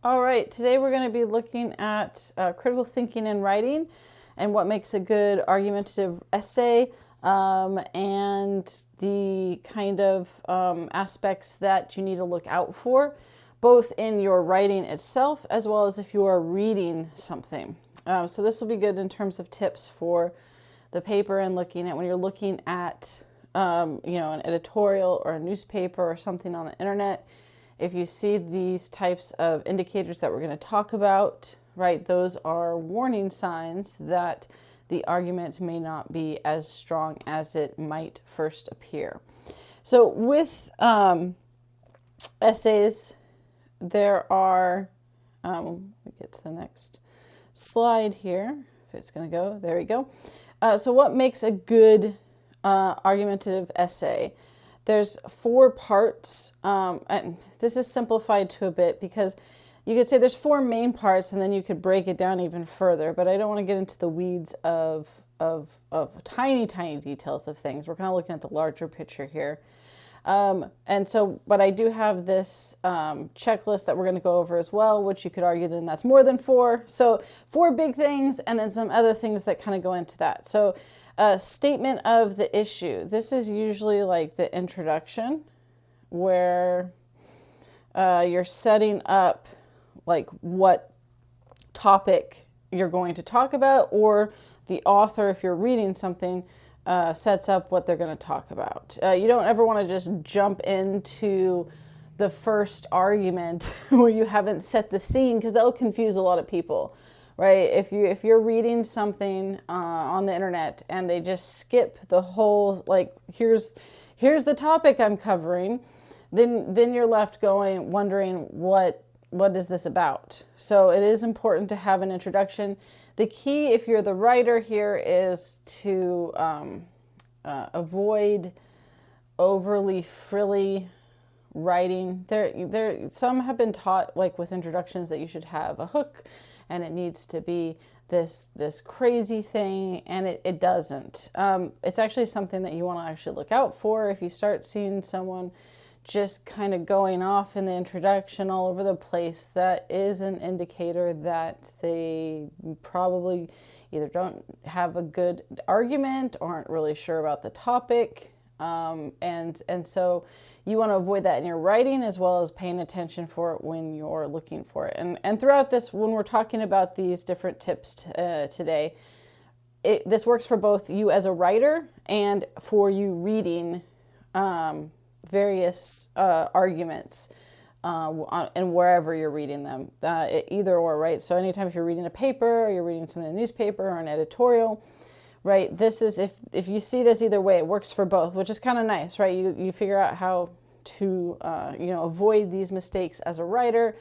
All right, today we're going to be looking at critical thinking in writing and what makes a good argumentative essay, and the kind of aspects that you need to look out for, both in your writing itself as well as if you are reading something. So this will be good in terms of tips for the paper and looking at when you're looking at an editorial or a newspaper or something on the internet. If you see these types of indicators that we're going to talk about, right, those are warning signs that the argument may not be as strong as it might first appear. So with essays, there are, let me get to the next slide here, if it's going to go, there we go. So what makes a good argumentative essay? There's 4 parts, and this is simplified to a bit because you could say there's 4 main parts and then you could break it down even further, but I don't want to get into the weeds of tiny details of things. We're kind of looking at the larger picture here. But I do have this checklist that we're going to go over as well, which you could argue then that's more than 4. So 4 big things and then some other things that kind of go into that. So statement of the issue. This is usually like the introduction where you're setting up like what topic you're going to talk about, or the author, if you're reading something, sets up what they're going to talk about. You don't ever want to just jump into the first argument where you haven't set the scene, because that'll confuse a lot of people. Right? If you're reading something on the internet and they just skip the whole, like, here's the topic I'm covering, then you're left wondering what is this about? So it is important to have an introduction. The key, if you're the writer here, is to avoid overly frilly writing. There some have been taught, like with introductions, that you should have a hook and it needs to be this crazy thing, and it doesn't. It's actually something that you want to actually look out for. If you start seeing someone just kind of going off in the introduction all over the place, that is an indicator that they probably either don't have a good argument or aren't really sure about the topic. And so you want to avoid that in your writing, as well as paying attention for it when you're looking for it. And throughout this, when we're talking about these different tips today, this works for both you as a writer and for you reading various arguments and wherever you're reading them, either or, right? So anytime if you're reading a paper or you're reading something in a newspaper or an editorial, right, this is, if you see this either way, it works for both, which is kind of nice, right? You figure out how to avoid these mistakes as a writer,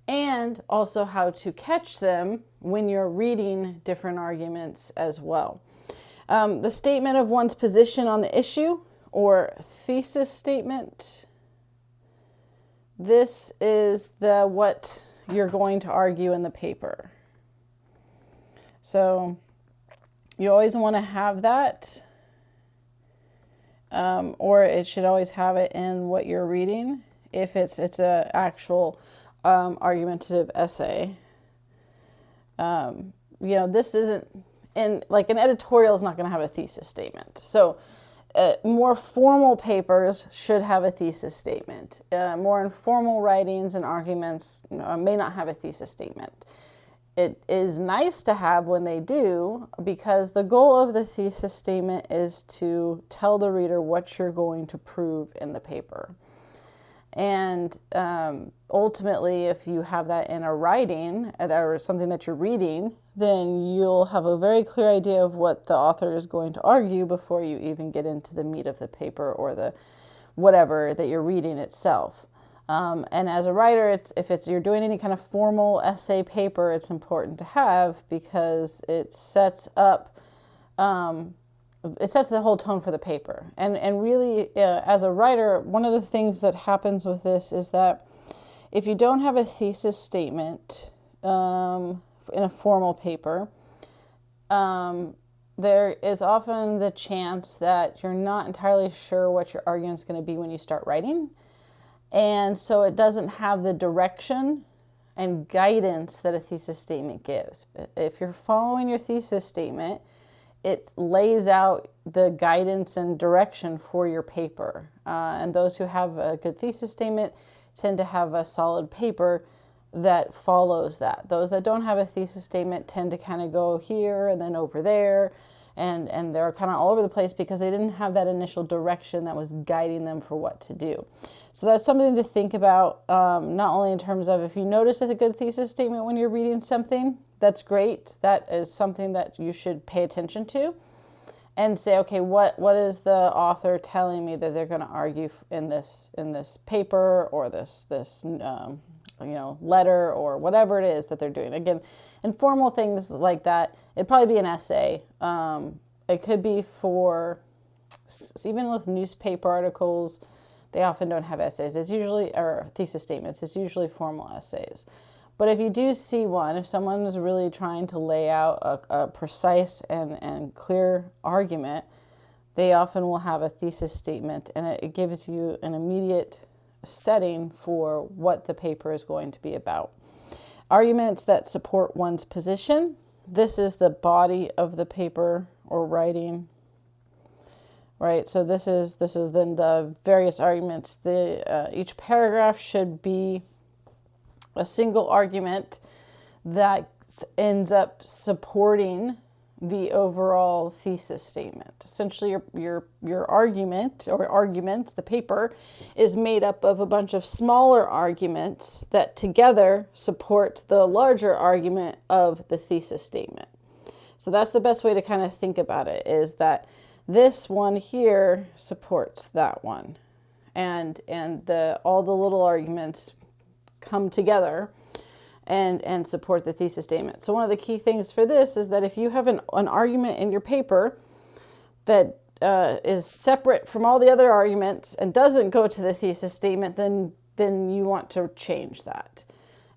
and also how to catch them when you're reading different arguments as well. The statement of one's position on the issue, or thesis statement. This is what you're going to argue in the paper. So you always want to have that, or it should always have it in what you're reading if it's a actual argumentative essay. This isn't, like an editorial is not going to have a thesis statement. So more formal papers should have a thesis statement. More informal writings and arguments may not have a thesis statement. It is nice to have when they do, because the goal of the thesis statement is to tell the reader what you're going to prove in the paper. And ultimately, if you have that in a writing or something that you're reading, then you'll have a very clear idea of what the author is going to argue before you even get into the meat of the paper or the whatever that you're reading itself. And as a writer, if you're doing any kind of formal essay paper, it's important to have, because it sets up it sets the whole tone for the paper. And really, as a writer, one of the things that happens with this is that if you don't have a thesis statement in a formal paper, there is often the chance that you're not entirely sure what your argument's going to be when you start writing. And so it doesn't have the direction and guidance that a thesis statement gives. If you're following your thesis statement, it lays out the guidance and direction for your paper. And those who have a good thesis statement tend to have a solid paper that follows that. Those that don't have a thesis statement tend to kind of go here and then over there, and they're kind of all over the place because they didn't have that initial direction that was guiding them for what to do. So that's something to think about, not only in terms of if you notice a good thesis statement when you're reading something, that's great. That is something that you should pay attention to and say, okay, what is the author telling me that they're going to argue in this paper or this letter or whatever it is that they're doing. Again, informal things like that, it'd probably be an essay. It could be for, even with newspaper articles, they often don't have essays. It's usually, or thesis statements, it's usually formal essays. But if you do see one, if someone is really trying to lay out a precise and clear argument, they often will have a thesis statement, and it gives you an immediate setting for what the paper is going to be about. Arguments that support one's position. This is the body of the paper or writing, right? So this is then the various arguments. Each paragraph should be a single argument that ends up supporting the overall thesis statement. Essentially, your argument or arguments, the paper, is made up of a bunch of smaller arguments that together support the larger argument of the thesis statement. So that's the best way to kind of think about it, is that this one here supports that one, and all the little arguments come together and support the thesis statement. So one of the key things for this is that if you have an argument in your paper that is separate from all the other arguments and doesn't go to the thesis statement, then you want to change that.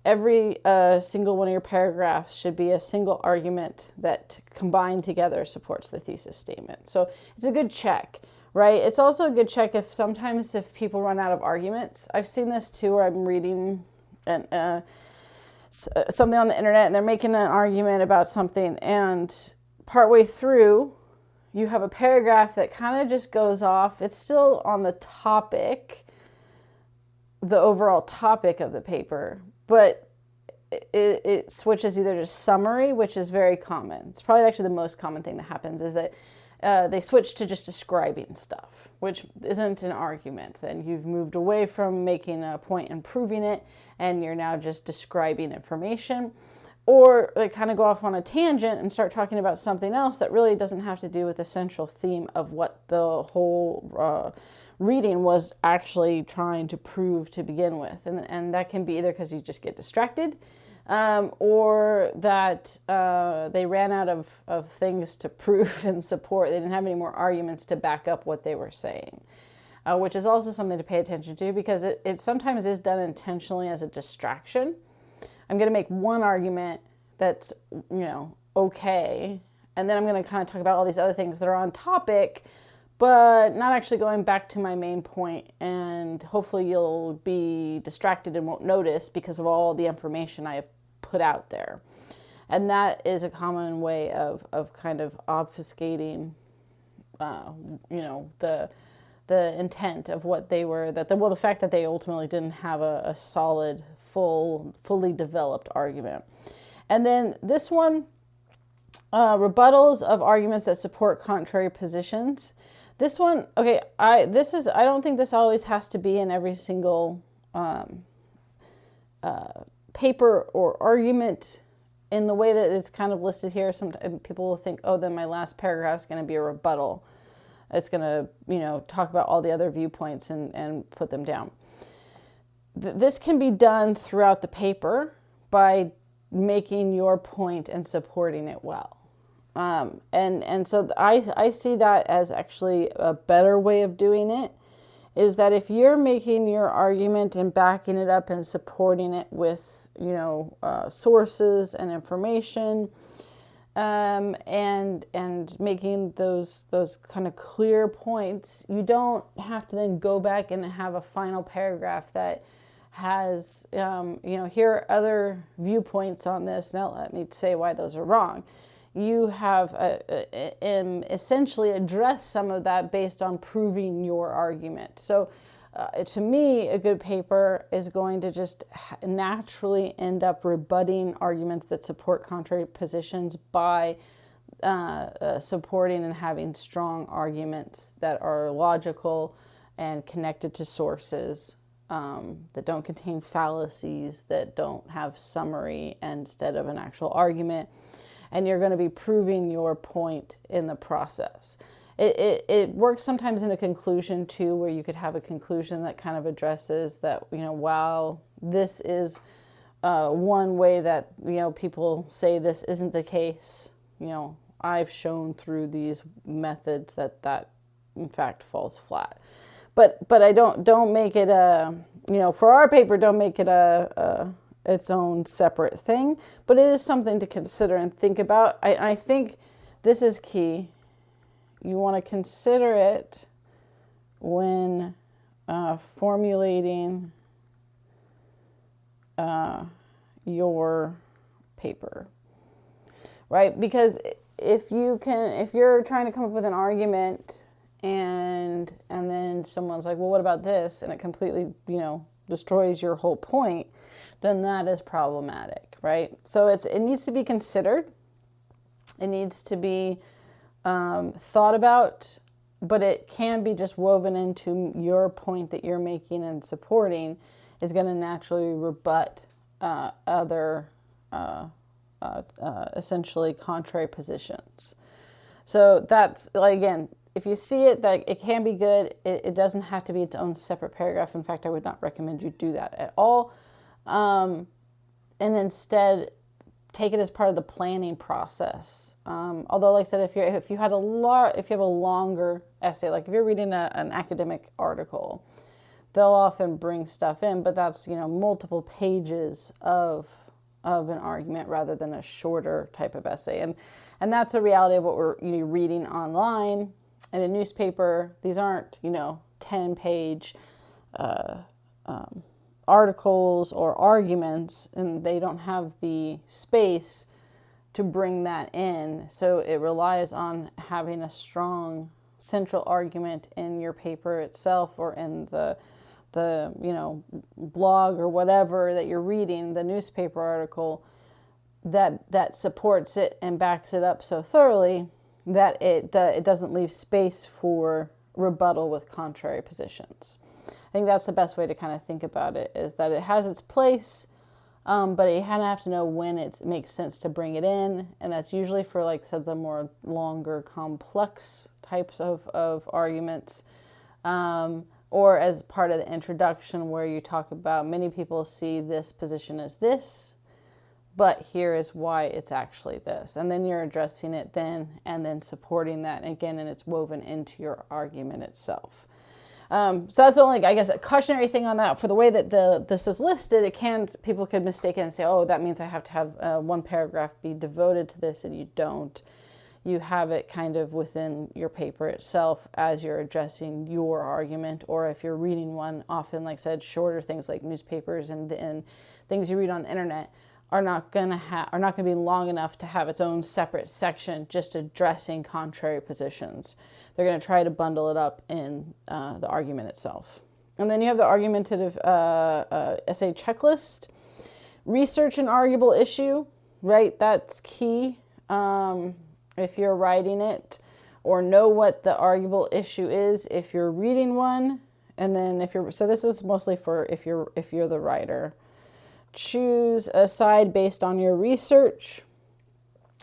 Every single one of your paragraphs should be a single argument that combined together supports the thesis statement. So it's a good check, right? It's also a good check if people run out of arguments. I've seen this too, where I'm reading something on the internet and they're making an argument about something, and partway through you have a paragraph that kind of just goes off. It's still on the topic, the overall topic of the paper, but it switches either to summary, which is very common. It's probably actually the most common thing that happens, is that they switch to just describing stuff, which isn't an argument. Then you've moved away from making a point and proving it, and you're now just describing information. Or they kind of go off on a tangent and start talking about something else that really doesn't have to do with the central theme of what the whole reading was actually trying to prove to begin with. And that can be either because you just get distracted, or that they ran out of things to prove and support. They didn't have any more arguments to back up what they were saying, which is also something to pay attention to, because it sometimes is done intentionally as a distraction. I'm going to make one argument that's, okay, and then I'm going to kind of talk about all these other things that are on topic, but not actually going back to my main point, and hopefully you'll be distracted and won't notice because of all the information I have put out there. And that is a common way of kind of obfuscating, the intent of what they were, the fact that they ultimately didn't have a solid, fully developed argument. And then this one, rebuttals of arguments that support contrary positions. This one, okay, I don't think this always has to be in every single paper or argument in the way that it's kind of listed here. Sometimes people will think, oh, then my last paragraph is going to be a rebuttal. It's going to, talk about all the other viewpoints and put them down. This can be done throughout the paper by making your point and supporting it well. And so I see that as actually a better way of doing it, is that if you're making your argument and backing it up and supporting it with, sources and information, and making those kind of clear points, you don't have to then go back and have a final paragraph that has, here are other viewpoints on this. Now let me say why those are wrong. You have essentially addressed some of that based on proving your argument. So to me, a good paper is going to just naturally end up rebutting arguments that support contrary positions by supporting and having strong arguments that are logical and connected to sources, that don't contain fallacies, that don't have summary instead of an actual argument. And you're going to be proving your point in the process. It works sometimes in a conclusion too, where you could have a conclusion that kind of addresses that, while this is one way that, people say this isn't the case, I've shown through these methods that in fact falls flat. But I don't make it for our paper, don't make it its own separate thing, but it is something to consider and think about. I think this is key. You want to consider it when formulating your paper, right? Because if you're trying to come up with an argument and then someone's like, well, what about this? And it completely, destroys your whole point, then that is problematic, right? So it needs to be considered. It needs to be thought about, but it can be just woven into your point that you're making and supporting is going to naturally rebut other essentially contrary positions. So that's, again, if you see it, that it can be good. It doesn't have to be its own separate paragraph. In fact, I would not recommend you do that at all. And instead, take it as part of the planning process. Although, like I said, if you have a longer essay, like if you're reading an academic article, they'll often bring stuff in, but that's multiple pages of an argument rather than a shorter type of essay, and that's a reality of what we're reading online. In a newspaper, these aren't 10-page articles or arguments, and they don't have the space to bring that in. So it relies on having a strong central argument in your paper itself, or in the blog or whatever that you're reading, the newspaper article, that supports it and backs it up so thoroughly that it doesn't leave space for rebuttal with contrary positions. I think that's the best way to kind of think about it, is that it has its place, but you kind of have to know when it makes sense to bring it in, and that's usually for, like I said, the more longer, complex types of arguments, or as part of the introduction where you talk about many people see this position as this, but here is why it's actually this. And then you're addressing it then, and then supporting that again, and it's woven into your argument itself. So that's the only, I guess, a cautionary thing on that. For the way that this is listed, people could mistake it and say, oh, that means I have to have one paragraph be devoted to this, and you don't. You have it kind of within your paper itself as you're addressing your argument, or if you're reading one, often, like I said, shorter things like newspapers and things you read on the internet are not going to be long enough to have its own separate section just addressing contrary positions. They're going to try to bundle it up in the argument itself. And then you have the argumentative essay checklist. Research an arguable issue, right? That's key. If you're writing it, or know what the arguable issue is if you're reading one, and then so this is mostly for if you're the writer. Choose a side based on your research,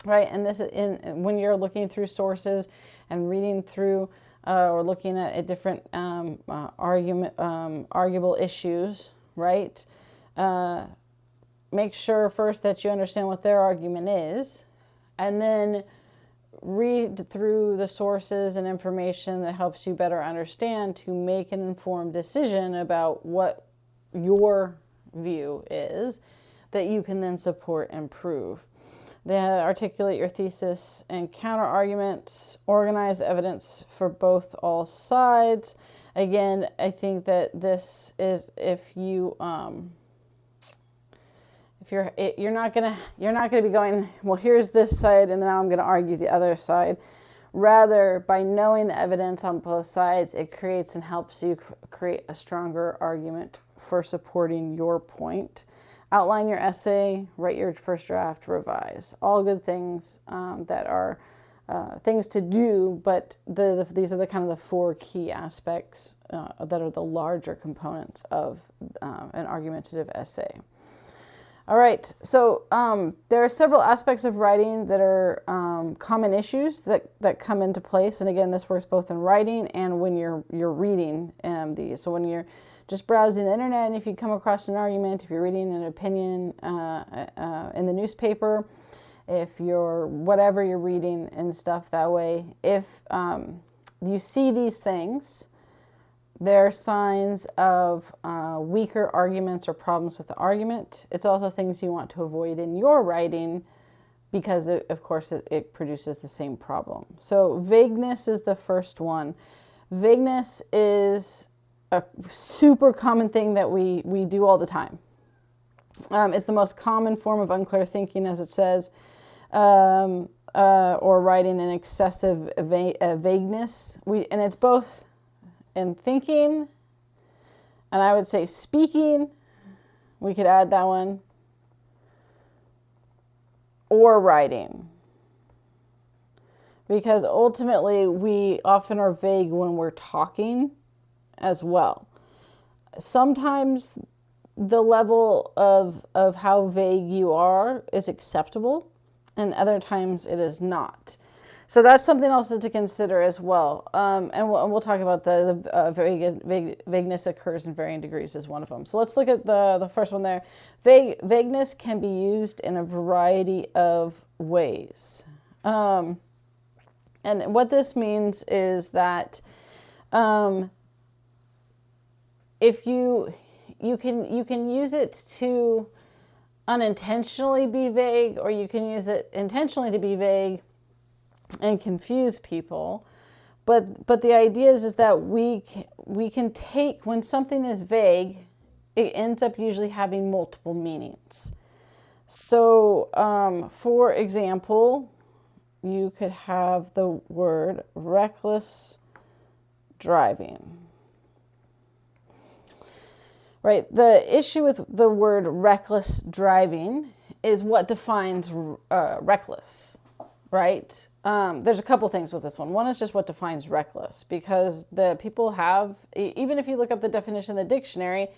right? And this is when you're looking through sources and reading through or looking at different arguable issues, right? Make sure first that you understand what their argument is, and then read through the sources and information that helps you better understand to make an informed decision about what your view is that you can then support and prove. Then articulate your thesis and counter arguments, organize the evidence for both all sides. Again, I think that this is if you're not gonna be going, well, here's this side and now I'm gonna argue the other side. Rather, by knowing the evidence on both sides, it creates and helps you create a stronger argument for supporting your point. Outline your essay, write your first draft, revise. All good things that are things to do, but these are the kind of the four key aspects that are the larger components of an argumentative essay. All right, so there are several aspects of writing that are common issues that come into place, and again, this works both in writing and when you're reading these. So when you're just browsing the internet, and if you come across an argument, if you're reading an opinion in the newspaper, if you're whatever you're reading and stuff that way, if you see these things, they're signs of weaker arguments or problems with the argument. It's also things you want to avoid in your writing because, of course, it produces the same problem. So vagueness is the first one. Vagueness is a super common thing that we do all the time. It's the most common form of unclear thinking, as it says, or writing in excessive vagueness. And it's both in thinking, and I would say speaking, we could add that one, or writing. Because ultimately, we often are vague when we're talking as well. Sometimes the level of how vague you are is acceptable, and other times it is not. So that's something also to consider as well. And we'll talk about the vagueness occurs in varying degrees is one of them. So let's look at the first one there. Vagueness can be used in a variety of ways. And what this means is that if you can use it to unintentionally be vague, or you can use it intentionally to be vague and confuse people. But the idea is that we can take, when something is vague, it ends up usually having multiple meanings. So, for example, you could have the word reckless driving. Right, the issue with the word reckless driving is what defines reckless, right? There's a couple things with this one. One is just what defines reckless, because the people have, even if you look up the definition in the dictionary,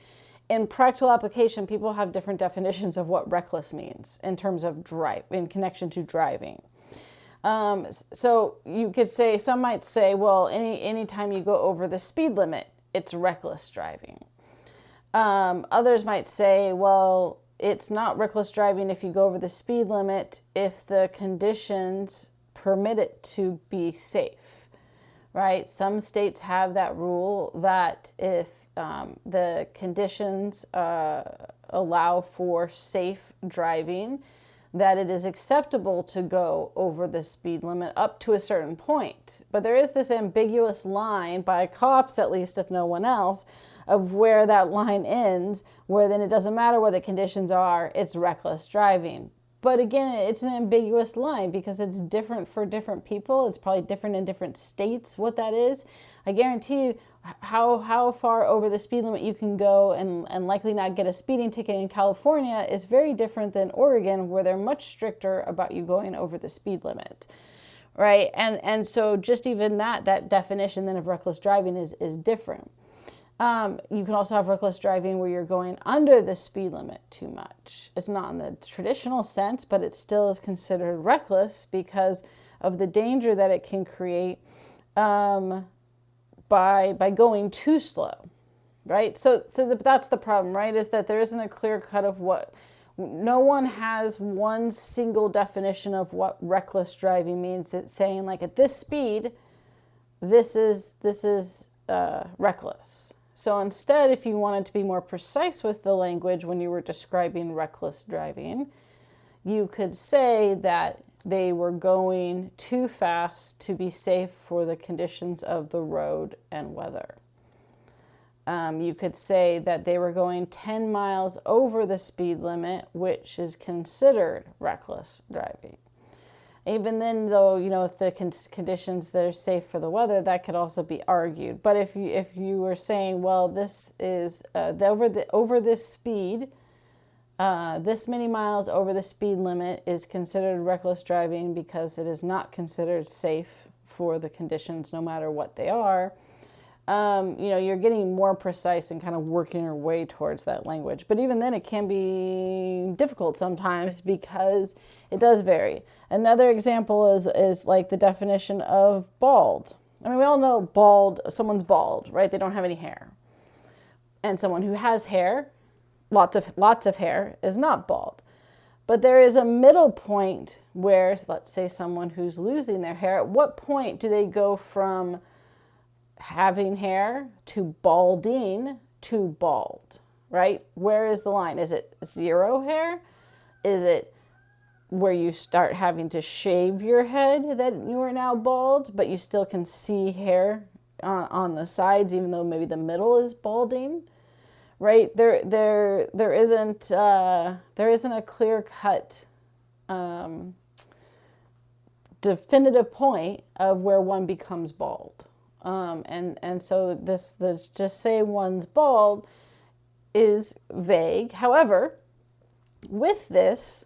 in practical application, people have different definitions of what reckless means in terms of drive, in connection to driving. So you could say, some might say, well, anytime you go over the speed limit, it's reckless driving. Others might say, well, it's not reckless driving if you go over the speed limit if the conditions permit it to be safe, right? Some states have that rule that if the conditions allow for safe driving, that it is acceptable to go over the speed limit up to a certain point. But there is this ambiguous line, by cops at least, if no one else, of where that line ends, where then it doesn't matter what the conditions are, it's reckless driving. But again, it's an ambiguous line because it's different for different people. It's probably different in different states what that is. I guarantee you how far over the speed limit you can go and likely not get a speeding ticket in California is very different than Oregon, where they're much stricter about you going over the speed limit, right? And so just even that definition then of reckless driving is different. You can also have reckless driving where you're going under the speed limit too much. It's not in the traditional sense, but it still is considered reckless because of the danger that it can create by going too slow, right? So that's the problem, right? Is that there isn't a clear cut of what, no one has one single definition of what reckless driving means. It's saying like at this speed, this is reckless. So instead, if you wanted to be more precise with the language when you were describing reckless driving, you could say that they were going too fast to be safe for the conditions of the road and weather. You could say that they were going 10 miles over the speed limit, which is considered reckless driving. Even then, though, if the conditions that are safe for the weather, that could also be argued. But if you were saying, well, this is over this speed, this many miles over the speed limit is considered reckless driving because it is not considered safe for the conditions, no matter what they are. You're getting more precise and kind of working your way towards that language. But even then, it can be difficult sometimes because it does vary. Another example is like the definition of bald. I mean, we all know bald, someone's bald, right? They don't have any hair. And someone who has hair, lots of hair, is not bald. But there is a middle point where, let's say someone who's losing their hair, at what point do they go from having hair to balding to bald, right? Where is the line? Is it zero hair? Is it where you start having to shave your head that you are now bald, but you still can see hair on the sides, even though maybe the middle is balding, right? There isn't a clear-cut definitive point of where one becomes bald. And so this just say one's bald is vague. However, with this,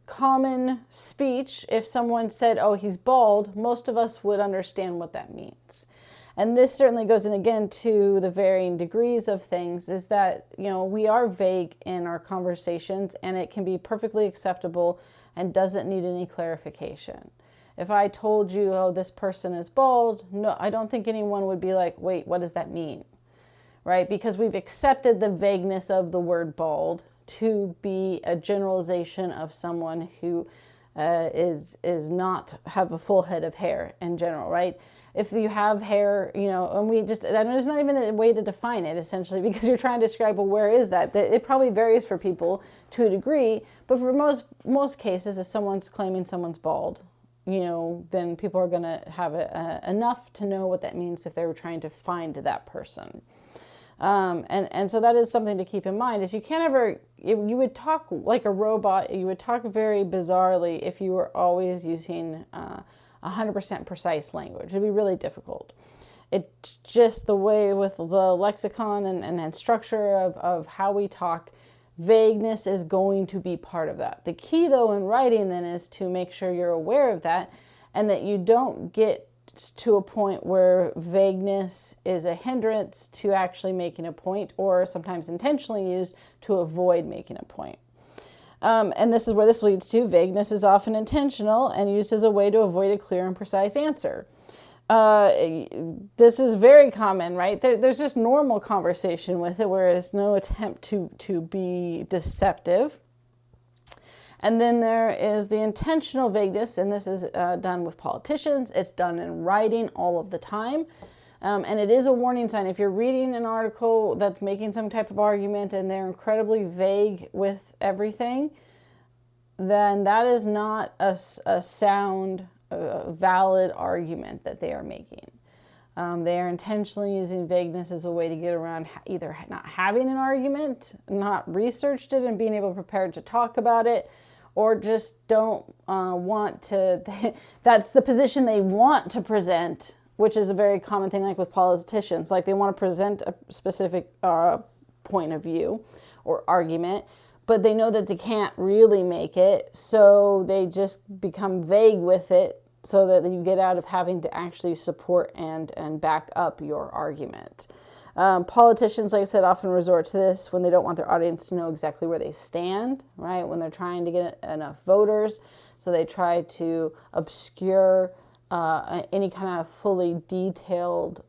common speech, if someone said, oh, he's bald, most of us would understand what that means. And this certainly goes in again to the varying degrees of things, is that, we are vague in our conversations, and it can be perfectly acceptable and doesn't need any clarification. If I told you, oh, this person is bald, no, I don't think anyone would be like, wait, what does that mean? Right? Because we've accepted the vagueness of the word bald to be a generalization of someone who is not have a full head of hair in general, right? If you have hair, and there's not even a way to define it, essentially, because you're trying to describe, well, where is that? It probably varies for people to a degree, but for most cases, if someone's claiming someone's bald, then people are going to have enough to know what that means if they were trying to find that person. And so that is something to keep in mind, is you can't ever, you would talk like a robot, you would talk very bizarrely if you were always using 100% precise language. It would be really difficult. It's just the way with the lexicon and structure of how we talk, vagueness is going to be part of that. The key, though, in writing then is to make sure you're aware of that and that you don't get to a point where vagueness is a hindrance to actually making a point, or sometimes intentionally used to avoid making a point. And this is where this leads to. Vagueness is often intentional and used as a way to avoid a clear and precise answer. This is very common, right? There's just normal conversation with it where there's no attempt to be deceptive. And then there is the intentional vagueness, and this is done with politicians. It's done in writing all of the time. And it is a warning sign. If you're reading an article that's making some type of argument and they're incredibly vague with everything, then that is not a sound, valid argument that they are making. They are intentionally using vagueness as a way to get around either not having an argument, not researched it and being able to prepare to talk about it, or just don't want to, that's the position they want to present, which is a very common thing like with politicians. Like they want to present a specific point of view or argument, but they know that they can't really make it, so they just become vague with it so that you get out of having to actually support and back up your argument. Politicians, like I said, often resort to this when they don't want their audience to know exactly where they stand, right? When they're trying to get enough voters. So they try to obscure any kind of fully detailed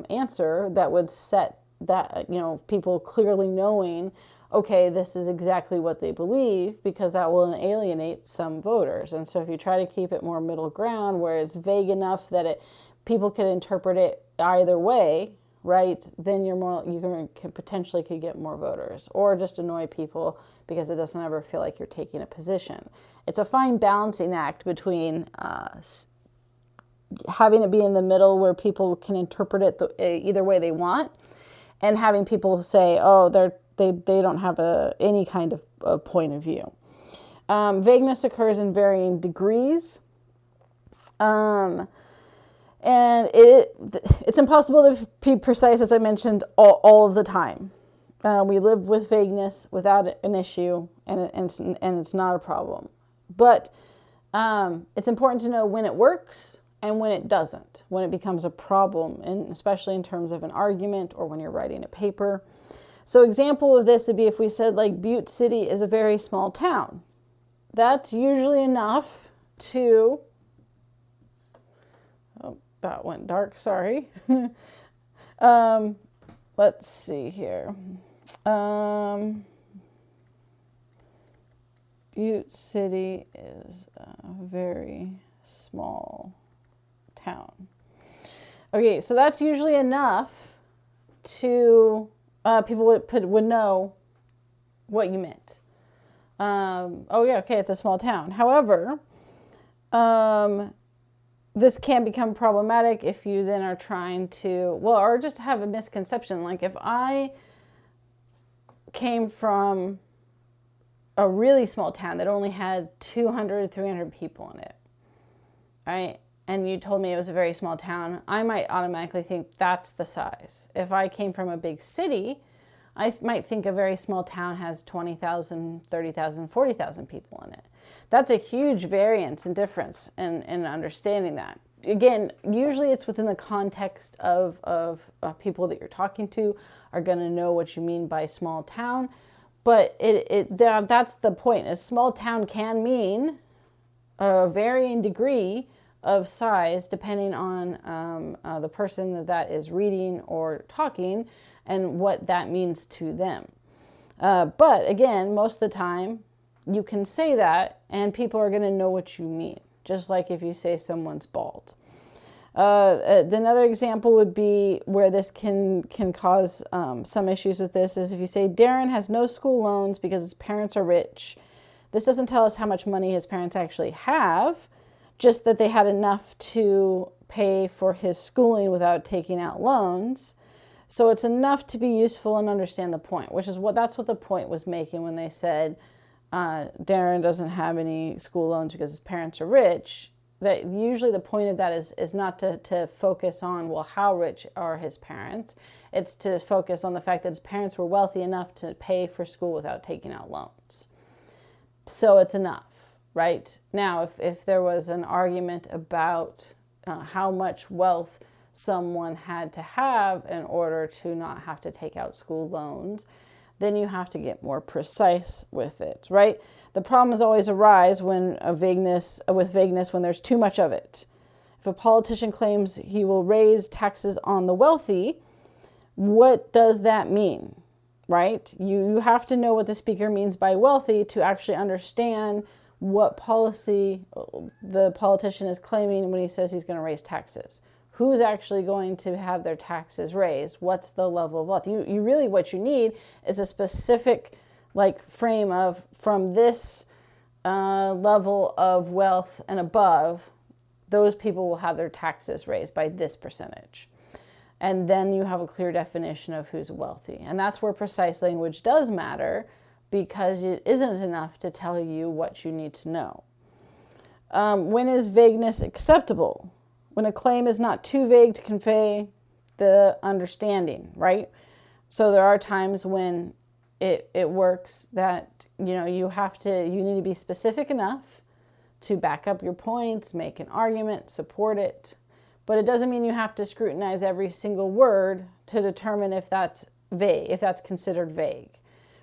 answer that would set that, people clearly knowing, okay, this is exactly what they believe, because that will alienate some voters. And so if you try to keep it more middle ground where it's vague enough that people can interpret it either way, right, then can potentially could get more voters, or just annoy people because it doesn't ever feel like you're taking a position. It's a fine balancing act between having it be in the middle where people can interpret it either way they want, and having people say, oh, they don't have any kind of point of view. Vagueness occurs in varying degrees. And it's impossible to be precise, as I mentioned, all of the time. We live with vagueness without an issue, and it's not a problem. But it's important to know when it works and when it doesn't, when it becomes a problem, and especially in terms of an argument or when you're writing a paper. So example of this would be if we said, like, Butte City is a very small town. That's usually enough to... Oh, that went dark, sorry. Let's see here. Butte City is a very small town. Okay, so that's usually enough to people would know what you meant. Oh yeah, okay, it's a small town. However, this can become problematic if you then are trying to, or just have a misconception. Like if I came from a really small town that only had 200, 300 people in it, right? And you told me it was a very small town, I might automatically think that's the size. If I came from a big city, I might think a very small town has 20,000, 30,000, 40,000 people in it. That's a huge variance and difference in understanding that. Again, usually it's within the context of people that you're talking to are going to know what you mean by small town. But that's the point. A small town can mean a varying degree of size depending on the person that is reading or talking and what that means to them. But again, most of the time you can say that and people are going to know what you mean, just like if you say someone's bald. Another example would be where this can cause some issues with this is if you say Darren has no school loans because his parents are rich. This doesn't tell us how much money his parents actually have, just that they had enough to pay for his schooling without taking out loans. So it's enough to be useful and understand the point, that's what the point was making when they said Darren doesn't have any school loans because his parents are rich. That usually the point of that is not to focus on, well, how rich are his parents? It's to focus on the fact that his parents were wealthy enough to pay for school without taking out loans. So it's enough, right? Now, if there was an argument about how much wealth someone had to have in order to not have to take out school loans, then you have to get more precise with it, right? The problems always arise with vagueness when there's too much of it. If a politician claims he will raise taxes on the wealthy, what does that mean, right? You have to know what the speaker means by wealthy to actually understand what policy the politician is claiming when he says he's going to raise taxes. Who's actually going to have their taxes raised? What's the level of wealth? You really, what you need is a specific frame of from this level of wealth and above, those people will have their taxes raised by this percentage. And then you have a clear definition of who's wealthy. And that's where precise language does matter, because it isn't enough to tell you what you need to know. When is vagueness acceptable? When a claim is not too vague to convey the understanding, right? So there are times when it works that, you need to be specific enough to back up your points, make an argument, support it. But it doesn't mean you have to scrutinize every single word to determine if that's vague, if that's considered vague,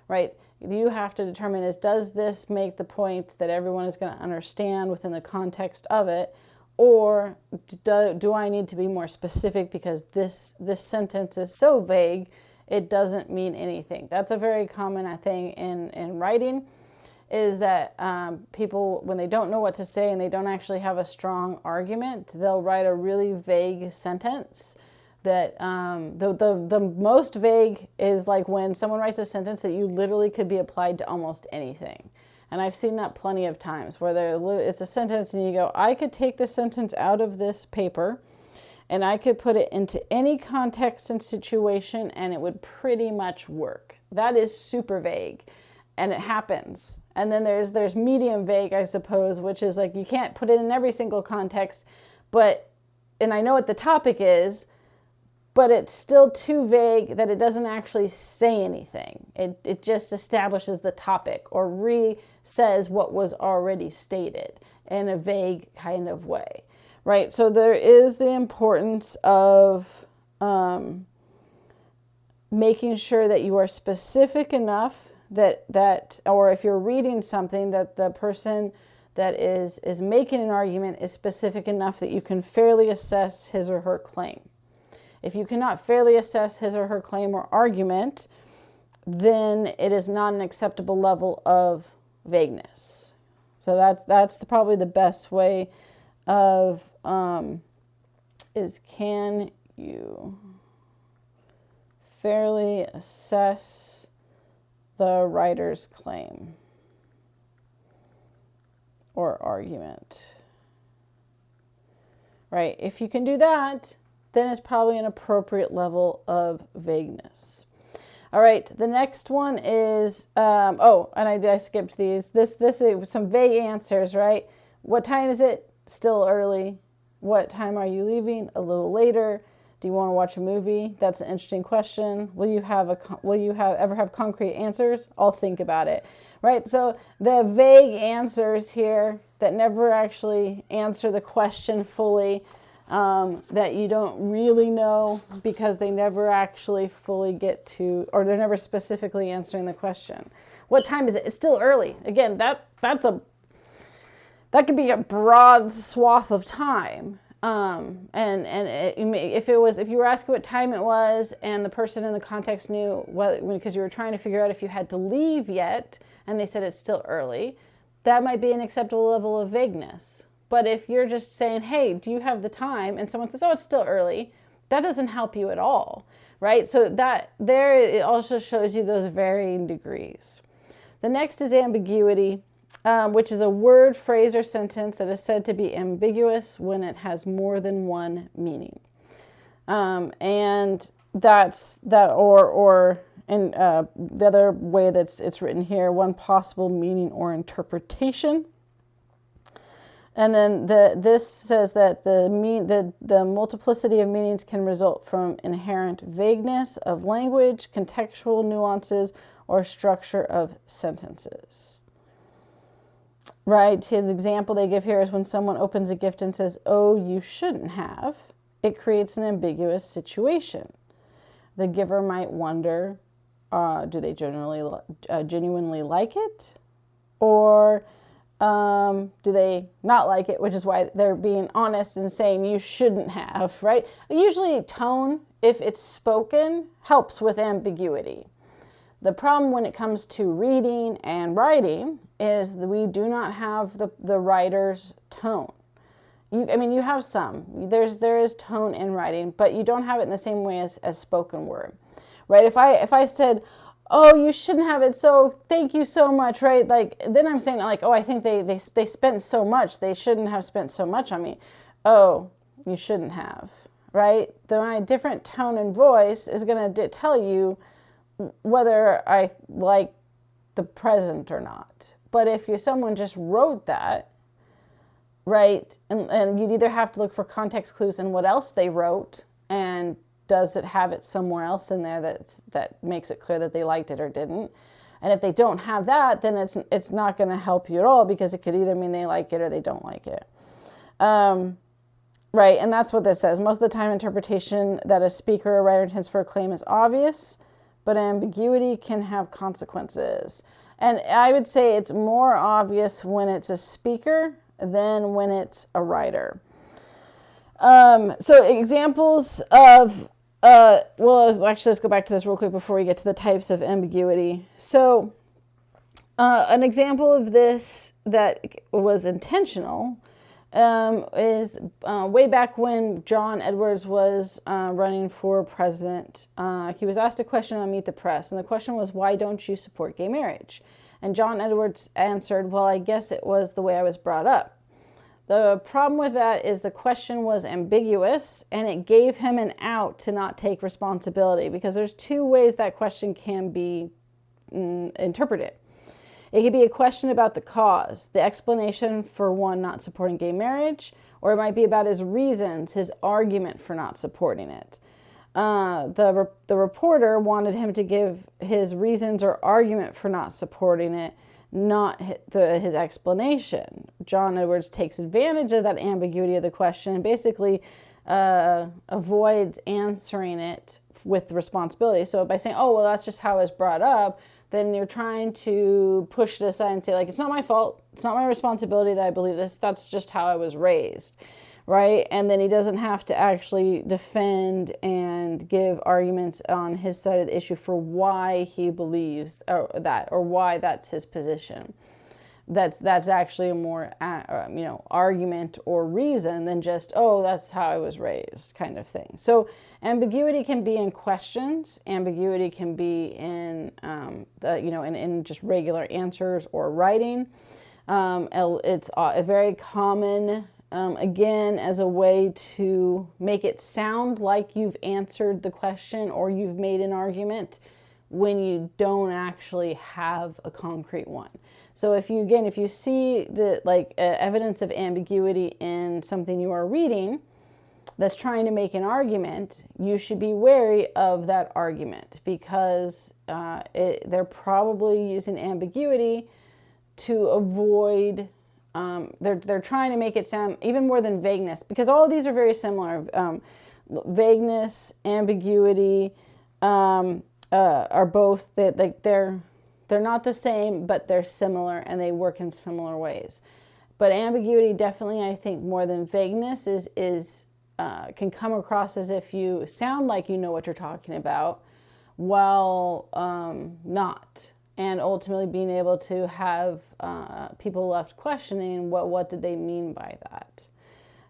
right? You have to determine does this make the point that everyone is going to understand within the context of it? Or do I need to be more specific because this sentence is so vague, it doesn't mean anything. That's a very common thing in writing, is that people, when they don't know what to say and they don't actually have a strong argument, they'll write a really vague sentence That the most vague is like when someone writes a sentence that you literally could be applied to almost anything. And I've seen that plenty of times where it's a sentence and you go, I could take this sentence out of this paper and I could put it into any context and situation and it would pretty much work. That is super vague, and it happens. And then there's medium vague, I suppose, which is like you can't put it in every single context, and I know what the topic is, but it's still too vague that it doesn't actually say anything. It just establishes the topic or re-says what was already stated in a vague kind of way, right? So there is the importance of making sure that you are specific enough that or if you're reading something, that the person that is making an argument is specific enough that you can fairly assess his or her claim. If you cannot fairly assess his or her claim or argument, then it is not an acceptable level of vagueness. So that's probably the best way of is can you fairly assess the writer's claim or argument, right? If you can do that, then it's probably an appropriate level of vagueness. All right, the next one is, and I skipped these. This is some vague answers, right? What time is it? Still early. What time are you leaving? A little later. Do you want to watch a movie? That's an interesting question. Will you ever have concrete answers? I'll think about it, right? So the vague answers here that never actually answer the question fully, that you don't really know because they never actually fully get to, or they're never specifically answering the question. What time is it? It's still early. Again, that could be a broad swath of time. If you were asking what time it was and the person in the context knew, because you were trying to figure out if you had to leave yet, and they said it's still early, that might be an acceptable level of vagueness. But if you're just saying, hey, do you have the time? And someone says, oh, it's still early, that doesn't help you at all, right? So it also shows you those varying degrees. The next is ambiguity, which is a word, phrase, or sentence that is said to be ambiguous when it has more than one meaning. And that's that, the other way it's written here, one possible meaning or interpretation. And then this says that the multiplicity of meanings can result from inherent vagueness of language, contextual nuances, or structure of sentences. Right? The example they give here is when someone opens a gift and says, oh, you shouldn't have. It creates an ambiguous situation. The giver might wonder, do they genuinely like it? Or do they not like it, which is why they're being honest and saying you shouldn't have, right? Usually tone, if it's spoken, helps with ambiguity. The problem when it comes to reading and writing is that we do not have the writer's tone. You have some. There is tone in writing, but you don't have it in the same way as spoken word, right? If I said, oh, you shouldn't have it, so thank you so much, right? Like, then I'm saying, like, oh, I think they spent so much. They shouldn't have spent so much on me. Oh, you shouldn't have, right? My different tone and voice is going to tell you whether I like the present or not. But if someone just wrote that, right, and you'd either have to look for context clues in what else they wrote, and does it have it somewhere else in there that makes it clear that they liked it or didn't? And if they don't have that, then it's not going to help you at all, because it could either mean they like it or they don't like it. Right, and that's what this says. Most of the time, interpretation that a speaker or writer intends for a claim is obvious, but ambiguity can have consequences. And I would say it's more obvious when it's a speaker than when it's a writer. So examples of, let's go back to this real quick before we get to the types of ambiguity. So an example of this that was intentional is way back when John Edwards was running for president. He was asked a question on Meet the Press, and the question was, why don't you support gay marriage? And John Edwards answered, well, I guess it was the way I was brought up. The problem with that is the question was ambiguous, and it gave him an out to not take responsibility, because there's two ways that question can be interpreted. It could be a question about the cause, the explanation for one not supporting gay marriage, or it might be about his reasons, his argument for not supporting it. The reporter wanted him to give his reasons or argument for not supporting it, not his explanation. John Edwards takes advantage of that ambiguity of the question and basically avoids answering it with responsibility. So by saying, oh, well, that's just how it's brought up, then you're trying to push it aside and say, like, it's not my fault. It's not my responsibility that I believe this. That's just how I was raised, right? And then he doesn't have to actually defend and give arguments on his side of the issue for why he believes that, or why that's his position. That's actually a more argument or reason than just, oh, that's how I was raised kind of thing. So ambiguity can be in questions. Ambiguity can be in in just regular answers or writing. It's a very common, again, as a way to make it sound like you've answered the question or you've made an argument when you don't actually have a concrete one. So if you see the evidence of ambiguity in something you are reading that's trying to make an argument, you should be wary of that argument, because they're probably using ambiguity to avoid. They're trying to make it sound even more than vagueness, because all of these are very similar. Vagueness, ambiguity are both they're not the same, but they're similar and they work in similar ways. But ambiguity definitely, I think, more than vagueness can come across as if you sound like you know what you're talking about while not. And ultimately being able to have people left questioning what did they mean by that.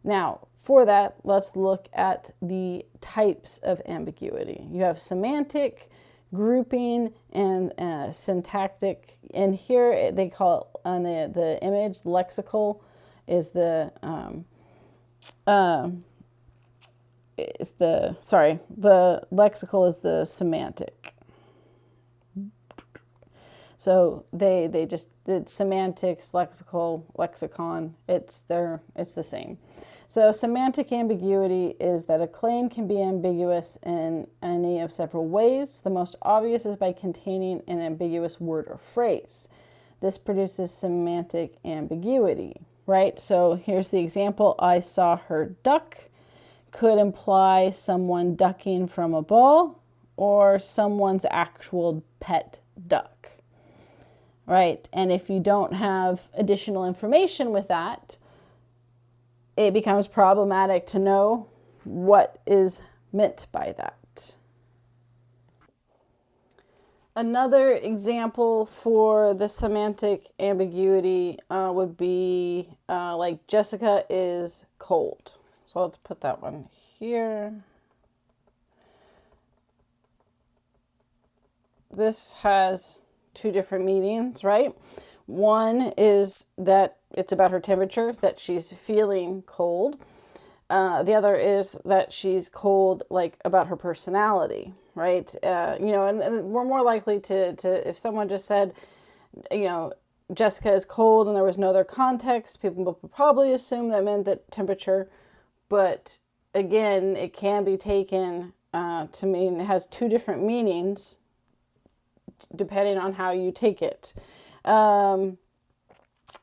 Now, for that, let's look at the types of ambiguity. You have semantic, grouping, and syntactic. And here they call it, on the image, lexical is the lexical is the semantic. So they just did semantics, lexical, lexicon. It's the same. So semantic ambiguity is that a claim can be ambiguous in any of several ways. The most obvious is by containing an ambiguous word or phrase. This produces semantic ambiguity, right? So here's the example. I saw her duck could imply someone ducking from a ball or someone's actual pet duck, right? And if you don't have additional information with that, it becomes problematic to know what is meant by that. Another example for the semantic ambiguity would be like Jessica is cold. So let's put that one here. This has two different meanings, right? One is that it's about her temperature, that she's feeling cold. The other is that she's cold, like about her personality, right? And we're more likely to if someone just said, Jessica is cold and there was no other context, people would probably assume that meant that temperature. But again, it can be taken to mean, it has two different meanings depending on how you take it.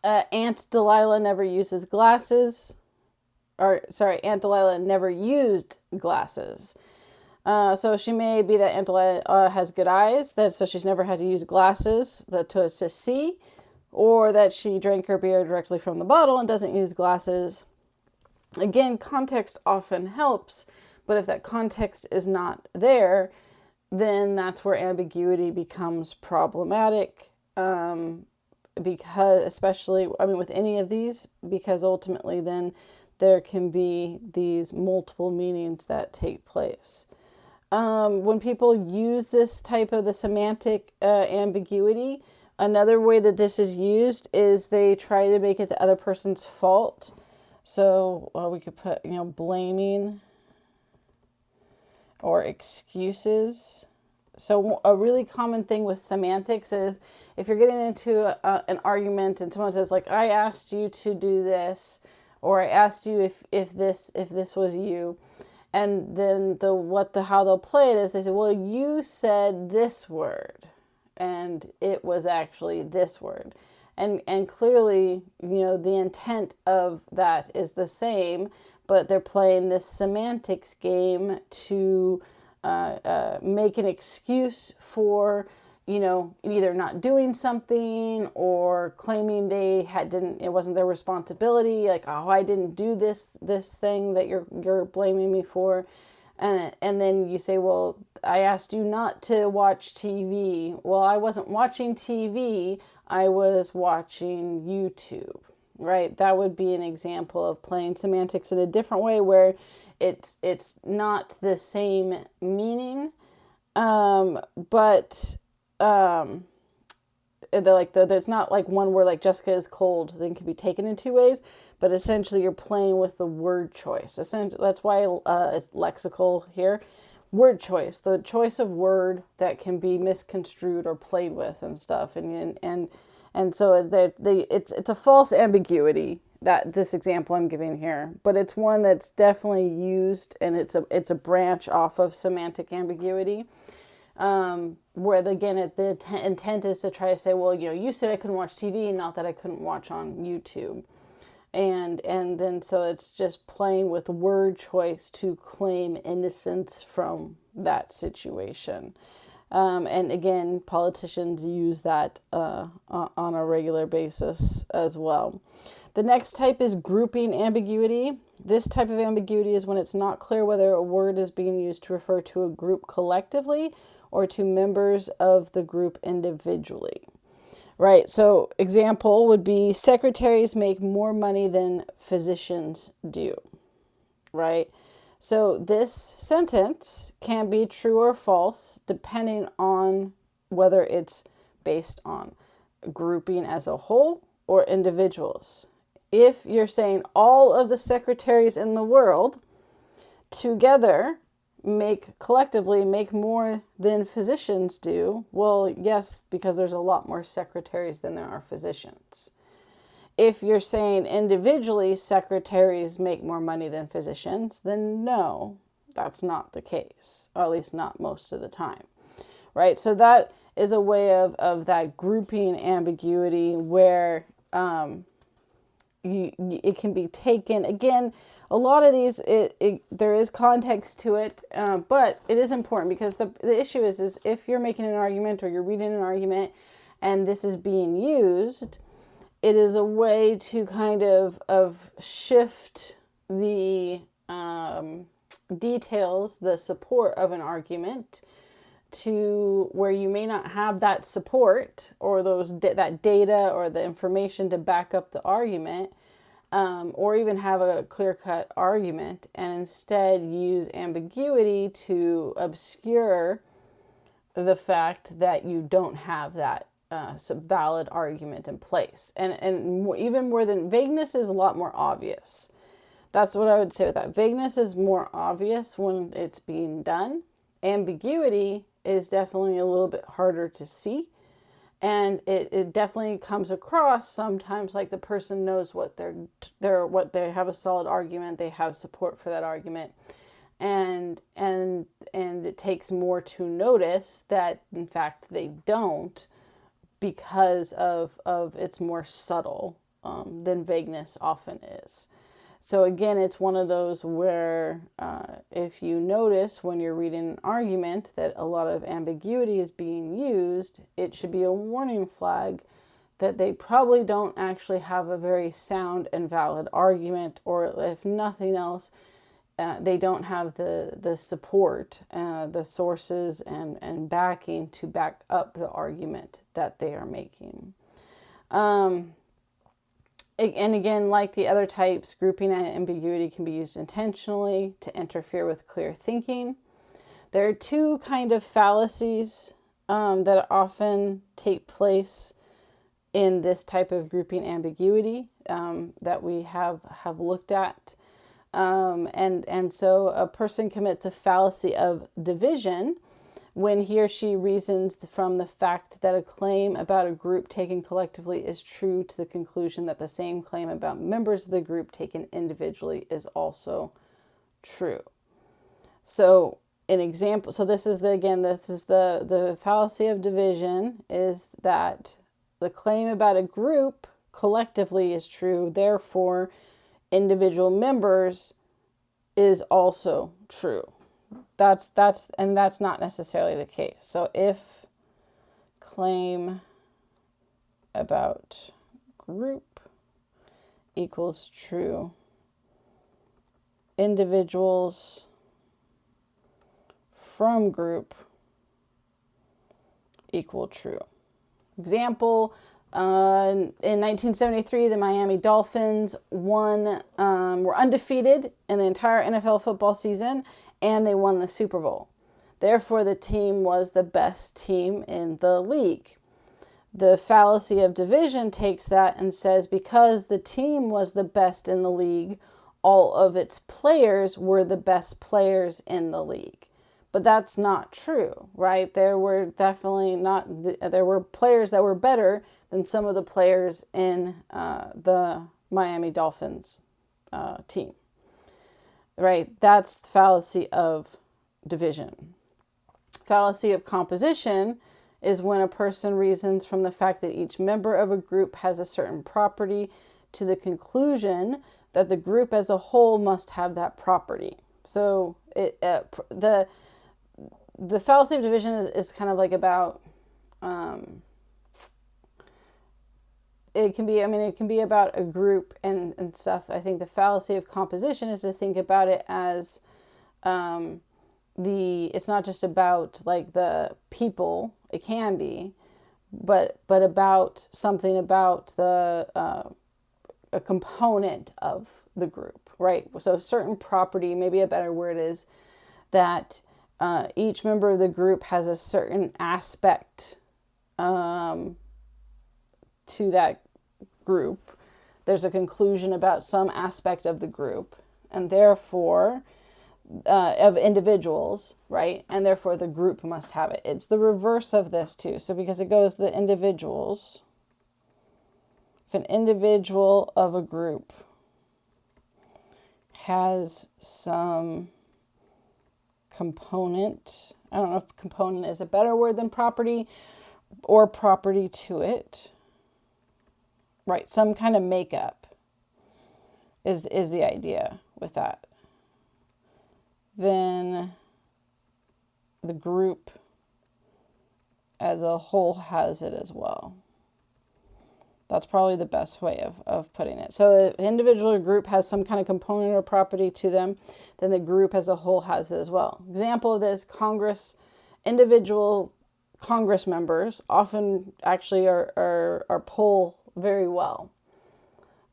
Aunt Delilah never uses glasses. Aunt Delilah never used glasses. So she may be that Aunt Delilah has good eyes, so she's never had to use glasses to see, or that she drank her beer directly from the bottle and doesn't use glasses. Again, context often helps, but if that context is not there, then that's where ambiguity becomes problematic. because, especially, I mean, with any of these, because ultimately then there can be these multiple meanings that take place. When people use this type of the semantic ambiguity, another way that this is used is they try to make it the other person's fault. So we could put, blaming or excuses. So a really common thing with semantics is if you're getting into an argument and someone says like, I asked you to do this, or I asked you if this was you, and then how they'll play it is they say, well, you said this word and it was actually this word. And clearly, the intent of that is the same, but they're playing this semantics game to make an excuse for, either not doing something or claiming it wasn't their responsibility. Like, oh, I didn't do this thing that you're blaming me for. And then you say, well, I asked you not to watch TV. Well, I wasn't watching TV. I was watching YouTube, right? That would be an example of playing semantics in a different way where it's not the same meaning, but there's not like one word like Jessica is cold, then can be taken in two ways, but essentially you're playing with the word choice. Essentially, that's why it's lexical here. Word choice, the choice of word that can be misconstrued or played with and stuff, and so it's a false ambiguity, that this example I'm giving here, but it's one that's definitely used, and it's a branch off of semantic ambiguity. Where again, the intent is to try to say, well, you said I couldn't watch TV, not that I couldn't watch on YouTube. And then so it's just playing with word choice to claim innocence from that situation. And again, politicians use that on a regular basis as well. The next type is grouping ambiguity. This type of ambiguity is when it's not clear whether a word is being used to refer to a group collectively or to members of the group individually. Right, so example would be secretaries make more money than physicians do, right? So this sentence can be true or false depending on whether it's based on grouping as a whole or individuals. If you're saying all of the secretaries in the world together collectively make more than physicians do, well, yes, because there's a lot more secretaries than there are physicians. If you're saying individually secretaries make more money than physicians, then no, that's not the case, or at least not most of the time, right? So that is a way of that grouping ambiguity where it can be taken. Again, a lot of these, there is context to it, but it is important because the issue is if you're making an argument or you're reading an argument and this is being used, it is a way to kind of shift the details, the support of an argument to where you may not have that support or that data or the information to back up the argument, or even have a clear-cut argument, and instead use ambiguity to obscure the fact that you don't have that valid argument in place. And even more than vagueness is a lot more obvious. That's what I would say with that. Vagueness is more obvious when it's being done. Ambiguity is definitely a little bit harder to see. And it definitely comes across sometimes like the person knows what they have a solid argument, they have support for that argument. And it takes more to notice that in fact they don't, because of it's more subtle than vagueness often is. So again, it's one of those where if you notice when you're reading an argument that a lot of ambiguity is being used, it should be a warning flag that they probably don't actually have a very sound and valid argument, or if nothing else, they don't have the support, the sources and backing to back up the argument that they are making. And again, like the other types, grouping and ambiguity can be used intentionally to interfere with clear thinking. There are two kind of fallacies that often take place in this type of grouping ambiguity that we have looked at. And so a person commits a fallacy of division when he or she reasons from the fact that a claim about a group taken collectively is true to the conclusion that the same claim about members of the group taken individually is also true. So an example, so this is the fallacy of division, is that the claim about a group collectively is true, therefore individual members is also true. That's not necessarily the case. So if claim about group equals true, individuals from group equal true. Example, in 1973, the Miami Dolphins were undefeated in the entire NFL football season, and they won the Super Bowl. Therefore, the team was the best team in the league. The fallacy of division takes that and says because the team was the best in the league, all of its players were the best players in the league. But that's not true, right? There were definitely there were players that were better than some of the players in the Miami Dolphins team, right? That's the fallacy of division. Fallacy of composition is when a person reasons from the fact that each member of a group has a certain property to the conclusion that the group as a whole must have that property. So the fallacy of division is kind of like about, it can be about a group and stuff. I think the fallacy of composition is to think about it as, it's not just about like the people, it can be, but about something about a component of the group, right? So a certain property, maybe a better word is that each member of the group has a certain aspect to that group. There's a conclusion about some aspect of the group, and therefore of individuals, right? And therefore the group must have it. It's the reverse of this too. So because it goes the individuals, if an individual of a group has some component, I don't know if component is a better word than property, or property to it, right? Some kind of makeup is the idea with that. Then the group as a whole has it as well. That's probably the best way of putting it. So if an individual or group has some kind of component or property to them, then the group as a whole has it as well. Example of this, individual Congress members often actually are poll very well.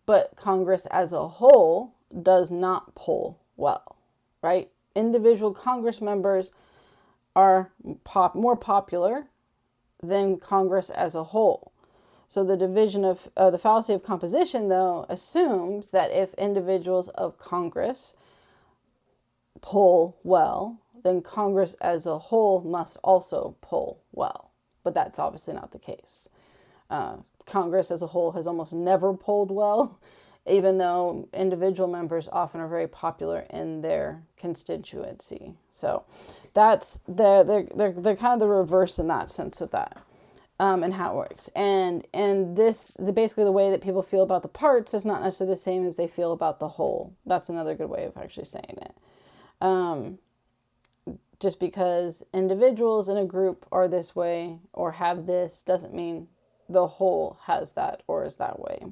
But Congress as a whole does not poll well, right? Individual Congress members are more popular than Congress as a whole. So the division of the fallacy of composition, though, assumes that if individuals of Congress poll well, then Congress as a whole must also poll well. But that's obviously not the case. Congress as a whole has almost never polled well, even though individual members often are very popular in their constituency. So that's they're kind of the reverse in that sense of that. And how it works. And this, basically the way that people feel about the parts is not necessarily the same as they feel about the whole. That's another good way of actually saying it. Just because individuals in a group are this way or have this doesn't mean the whole has that or is that way.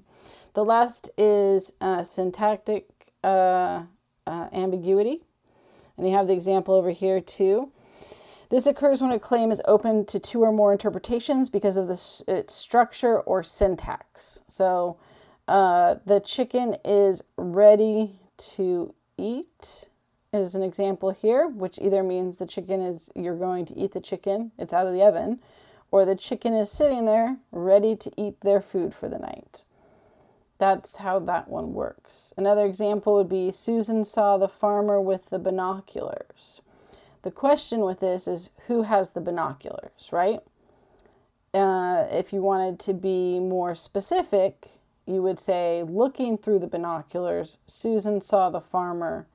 The last is syntactic ambiguity. And you have the example over here too. This occurs when a claim is open to two or more interpretations because of its structure or syntax. So the chicken is ready to eat is an example here, which either means the chicken is, you're going to eat the chicken, it's out of the oven, or the chicken is sitting there ready to eat their food for the night. That's how that one works. Another example would be Susan saw the farmer with the binoculars. The question with this is who has the binoculars, right? If you wanted to be more specific, you would say, looking through the binoculars, Susan saw the farmer.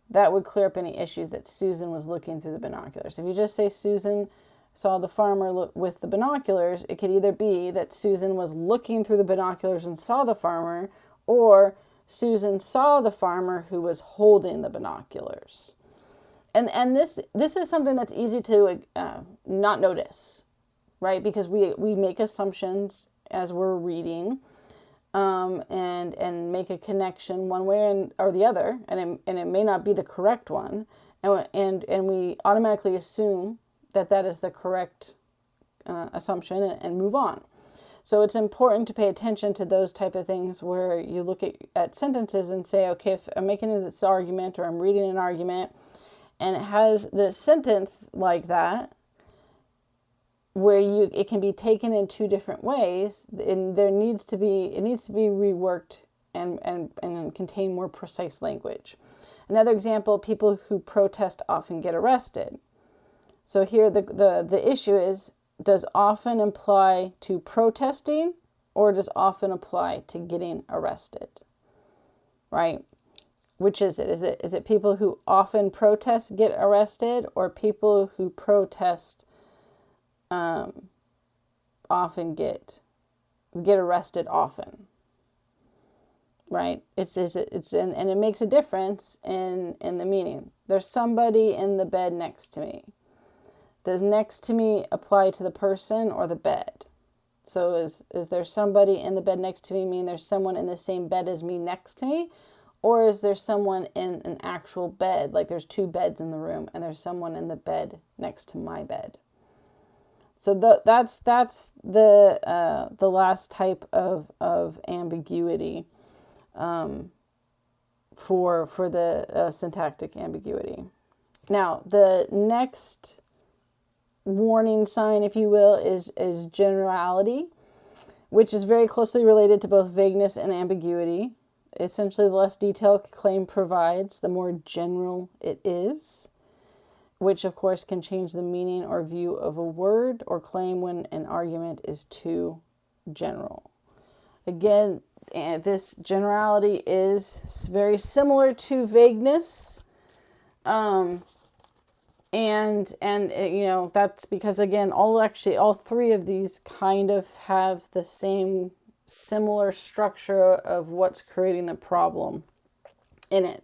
That would clear up any issues that Susan was looking through the binoculars. If you just say Susan saw the farmer with the binoculars, it could either be that Susan was looking through the binoculars and saw the farmer, or Susan saw the farmer who was holding the binoculars. And this is something that's easy to not notice, right? Because we make assumptions as we're reading, and make a connection one way or the other, and it may not be the correct one, and we automatically assume that is the correct assumption and move on. So it's important to pay attention to those type of things where you look at sentences and say, okay, if I'm making this argument or I'm reading an argument, and it has the sentence like that, where it can be taken in two different ways, and it needs to be reworked and contain more precise language. Another example, people who protest often get arrested. So here the issue is, does often apply to protesting, or does often apply to getting arrested, right? Which is it? Is it people who often protest get arrested, or people who protest often get arrested often, right? And it makes a difference in the meaning. There's somebody in the bed next to me. Does next to me apply to the person or the bed? So is there somebody in the bed next to me mean there's someone in the same bed as me next to me? Or is there someone in an actual bed, like there's two beds in the room and there's someone in the bed next to my bed? So that's the last type of ambiguity for the syntactic ambiguity. Now, the next warning sign, if you will, is generality, which is very closely related to both vagueness and ambiguity. Essentially, the less detail a claim provides, the more general it is, which of course can change the meaning or view of a word or claim when an argument is too general. Again, this generality is very similar to vagueness, and you know, that's because again, all three of these kind of have the same similar structure of what's creating the problem in it.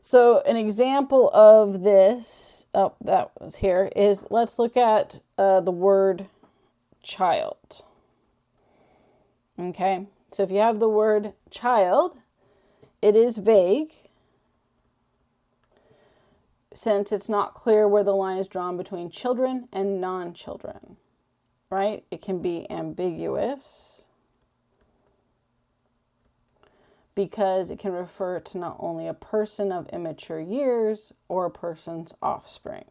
So an example of this, that was here, is let's look at the word child. Okay, so if you have the word child, it is vague, since it's not clear where the line is drawn between children and non-children, right? It can be ambiguous because it can refer to not only a person of immature years or a person's offspring.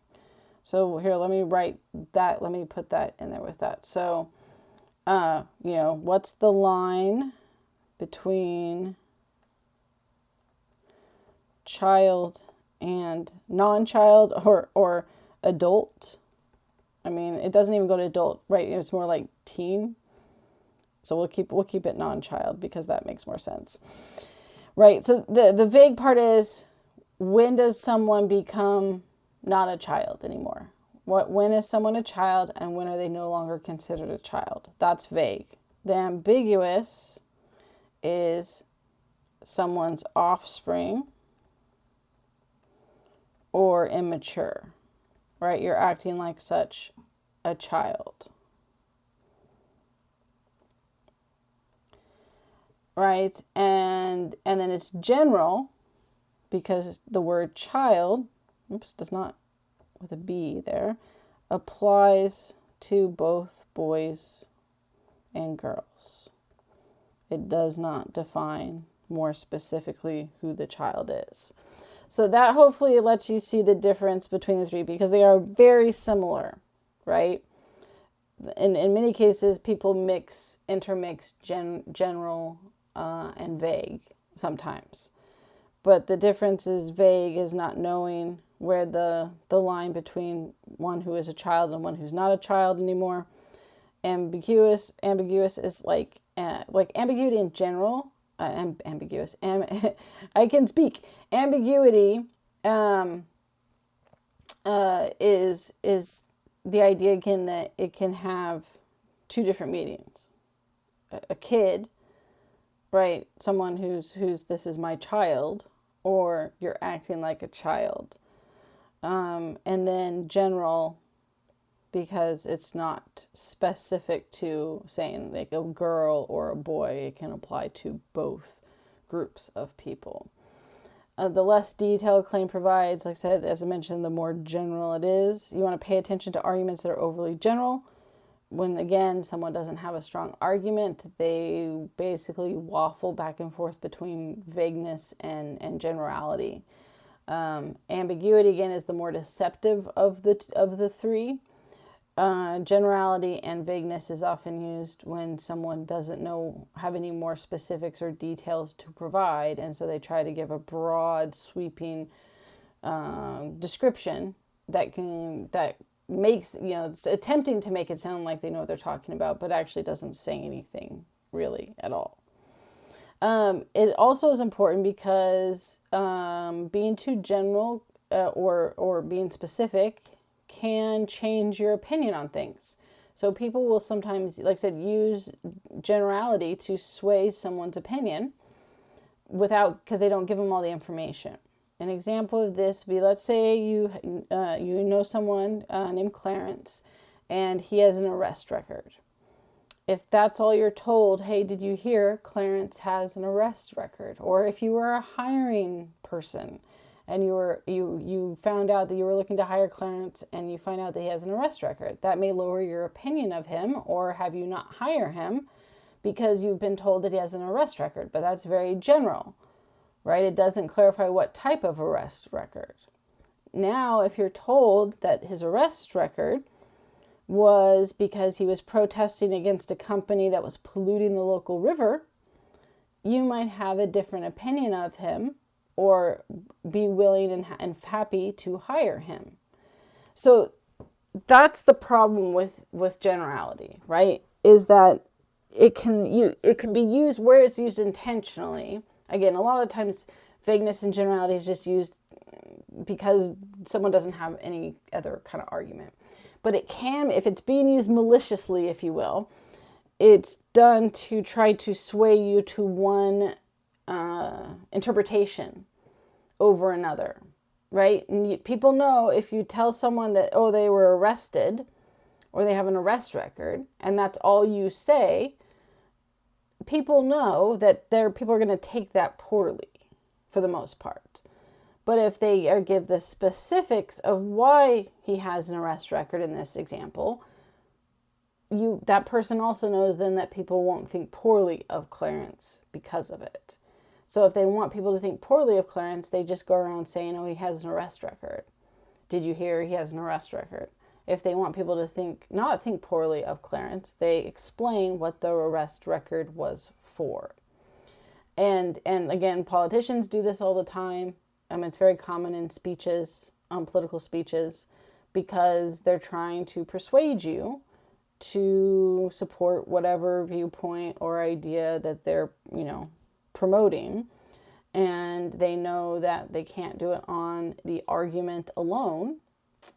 So here, let me put that in there with that. So, you know, what's the line between child and non-child or adult? I mean, it doesn't even go to adult, right? It's more like teen. So we'll keep it non-child because that makes more sense. Right? So the vague part is, when does someone become not a child anymore? When is someone a child and when are they no longer considered a child? That's vague. The ambiguous is someone's offspring or immature, right? You're acting like such a child. Right? And then it's general because the word child, does not with a B there, applies to both boys and girls. It does not define more specifically who the child is. So that hopefully lets you see the difference between the three, because they are very similar, right? In many cases, people intermix general and vague sometimes. But the difference is vague is not knowing where the line between one who is a child and one who's not a child anymore. Ambiguous is like ambiguity in general. Ambiguous. I can speak. Ambiguity is the idea again that it can have two different meanings. A kid, right? Someone who's this is my child, or you're acting like a child. And then general, because it's not specific to saying like a girl or a boy. It can apply to both groups of people. The less detail a claim provides, like I said, as I mentioned, the more general it is. You want to pay attention to arguments that are overly general. When, again, someone doesn't have a strong argument, they basically waffle back and forth between vagueness and generality. Ambiguity, again, is the more deceptive of the three. Generality and vagueness is often used when someone doesn't have any more specifics or details to provide, and so they try to give a broad, sweeping description that makes, it's attempting to make it sound like they know what they're talking about, but actually doesn't say anything really at all. It also is important because being too general or being specific can change your opinion on things. So people will sometimes, like I said, use generality to sway someone's opinion because they don't give them all the information. An example of this would be, let's say you know someone named Clarence, and he has an arrest record. If that's all you're told, hey, did you hear Clarence has an arrest record? Or if you were a hiring person and you found out that you were looking to hire Clarence and you find out that he has an arrest record, that may lower your opinion of him or have you not hire him because you've been told that he has an arrest record. But that's very general, right? It doesn't clarify what type of arrest record. Now, if you're told that his arrest record was because he was protesting against a company that was polluting the local river, you might have a different opinion of him or be willing and happy to hire him. So that's the problem with generality, right? Is that it can be used where it's used intentionally. Again, a lot of times vagueness and generality is just used because someone doesn't have any other kind of argument. But it can, if it's being used maliciously, if you will, it's done to try to sway you to one interpretation over another, right? And people know if you tell someone that, oh, they were arrested or they have an arrest record, and that's all you say, people know that people are going to take that poorly for the most part. But if they give the specifics of why he has an arrest record in this example, that person also knows then that people won't think poorly of Clarence because of it. So if they want people to think poorly of Clarence, they just go around saying, oh, he has an arrest record. Did you hear he has an arrest record? If they want people to not think poorly of Clarence, they explain what the arrest record was for. And again, politicians do this all the time. It's very common in speeches, political speeches, because they're trying to persuade you to support whatever viewpoint or idea that they're, promoting. And they know that they can't do it on the argument alone.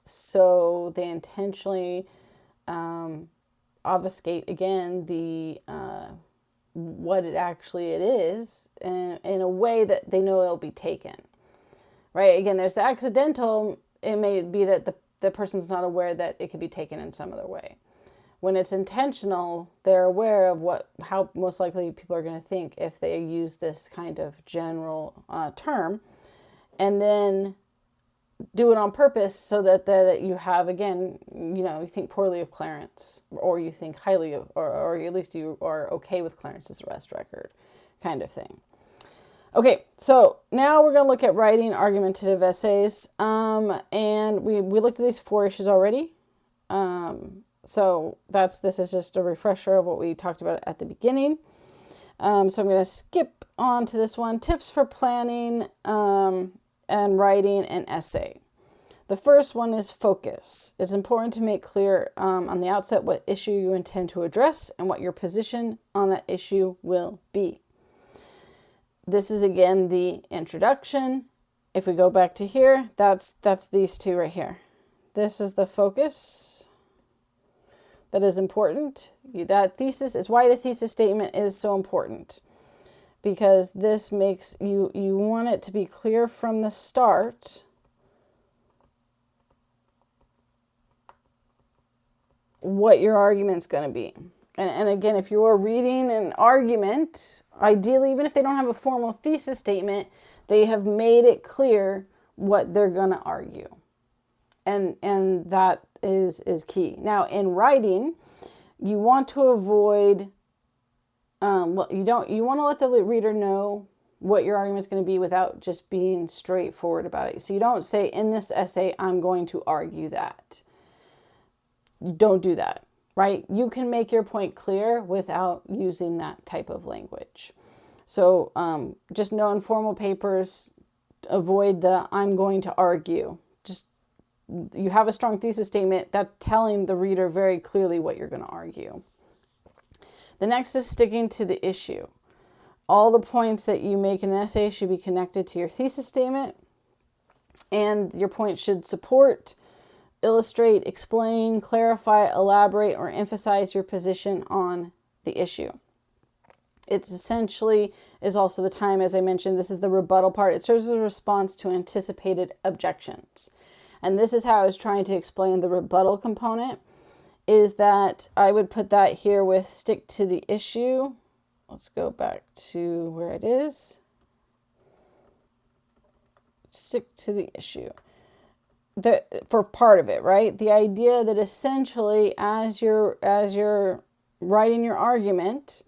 So they intentionally obfuscate, again, the what it is in a way that they know it'll be taken. Right? Again, there's the accidental. It may be that the person's not aware that it could be taken in some other way. When it's intentional, they're aware of how most likely people are going to think if they use this kind of general term. And then do it on purpose so that you have, again, you think poorly of Clarence, or you think highly of, or at least you are okay with Clarence's arrest record, kind of thing. Okay, so now we're going to look at writing argumentative essays, and we looked at these 4 issues already. So this is just a refresher of what we talked about at the beginning. So I'm going to skip on to this one, tips for planning and writing an essay. The first one is focus. It's important to make clear on the outset what issue you intend to address and what your position on that issue will be. This is, again, the introduction. If we go back to here, that's these 2 right here. This is the focus. That is important. That thesis is why the thesis statement is so important, because this makes you want it to be clear from the start what your argument's going to be. And again, if you're reading an argument, ideally, even if they don't have a formal thesis statement, they have made it clear what they're going to argue. And that is key. Now, in writing, you want to avoid, you want to let the reader know what your argument is going to be without just being straightforward about it. So you don't say, in this essay, I'm going to argue that. Don't do that, right? You can make your point clear without using that type of language. So just know in formal papers, avoid the I'm going to argue. Just, you have a strong thesis statement, that's telling the reader very clearly what you're going to argue. The next is sticking to the issue. All the points that you make in an essay should be connected to your thesis statement, and your point should support, illustrate, explain, clarify, elaborate, or emphasize your position on the issue. It's essentially is also the time, as I mentioned, this is the rebuttal part. It serves as a response to anticipated objections. And this is how I was trying to explain the rebuttal component, is that I would put that here with stick to the issue. Let's go back to where it is. Stick to the issue. For part of it, right? The idea that essentially as you're writing your argument,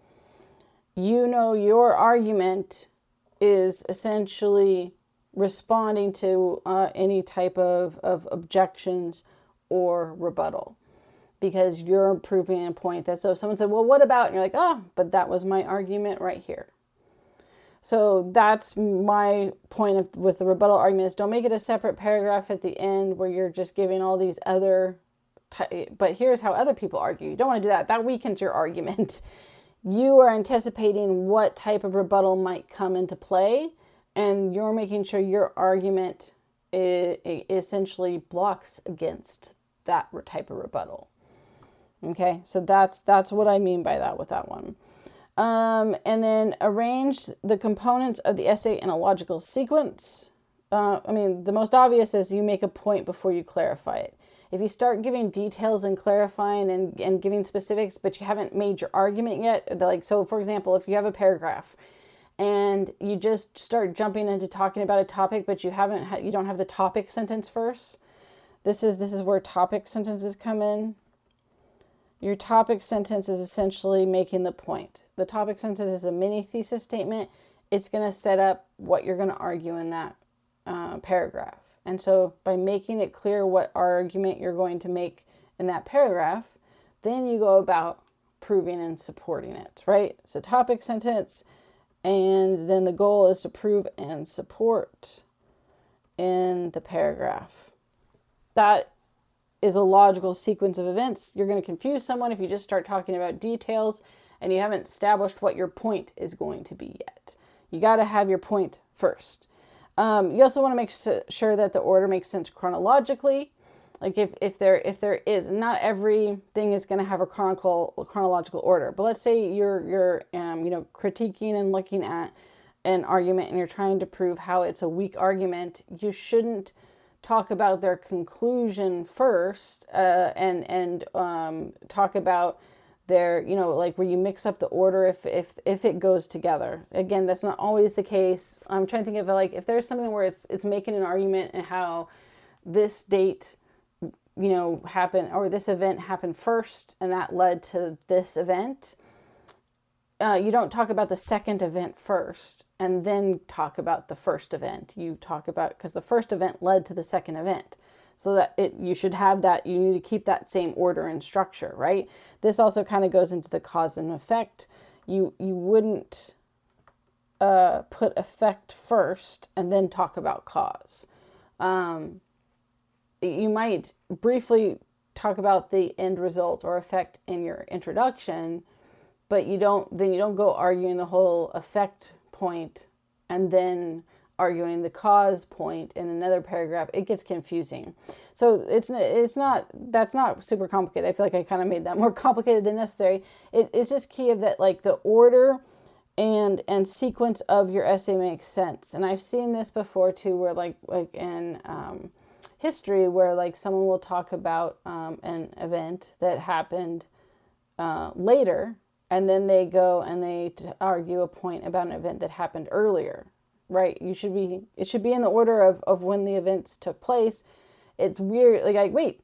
your argument is essentially responding to any type of objections or rebuttal, because you're proving a point that, so if someone said, well, what about, and you're like, oh, but that was my argument right here. So that's my point with the rebuttal argument, is don't make it a separate paragraph at the end where you're just giving all these other, but here's how other people argue. You don't want to do that. That weakens your argument. You are anticipating what type of rebuttal might come into play, and you're making sure your argument essentially blocks against that type of rebuttal. Okay, so that's what I mean by that with that one. And then arrange the components of the essay in a logical sequence. The most obvious is you make a point before you clarify it. If you start giving details and clarifying and giving specifics, but you haven't made your argument yet, so for example, if you have a paragraph and you just start jumping into talking about a topic, but you don't have the topic sentence first, this is where topic sentences come in. Your topic sentence is essentially making the point. The topic sentence is a mini thesis statement. It's going to set up what you're going to argue in that paragraph. And so by making it clear what argument you're going to make in that paragraph, then you go about proving and supporting it, right? So topic sentence, and then the goal is to prove and support in the paragraph. That is a logical sequence of events. You're going to confuse someone if you just start talking about details and you haven't established what your point is going to be yet. You got to have your point first. You also want to make sure that the order makes sense chronologically. Like if there is, not everything is going to have a chronological order, but let's say you're critiquing and looking at an argument and you're trying to prove how it's a weak argument, you shouldn't talk about their conclusion first and talk about their, like where you mix up the order if it goes together. Again, that's not always the case. I'm trying to think of if there's something where it's making an argument and how this date, happened, or this event happened first and that led to this event. You don't talk about the second event first and then talk about the first event. You talk about, because the first event led to the second event. So that you should have that, you need to keep that same order and structure, right? This also kind of goes into the cause and effect. You wouldn't put effect first and then talk about cause. You might briefly talk about the end result or effect in your introduction, but you don't go arguing the whole effect point and then arguing the cause point in another paragraph. It gets confusing. So that's not super complicated. I feel like I kind of made that more complicated than necessary. It's just key of that, like the order and sequence of your essay makes sense. And I've seen this before too, where like in history, where like someone will talk about an event that happened later, and then they go and they argue a point about an event that happened earlier, right? It should be in the order of when the events took place. It's weird, like wait,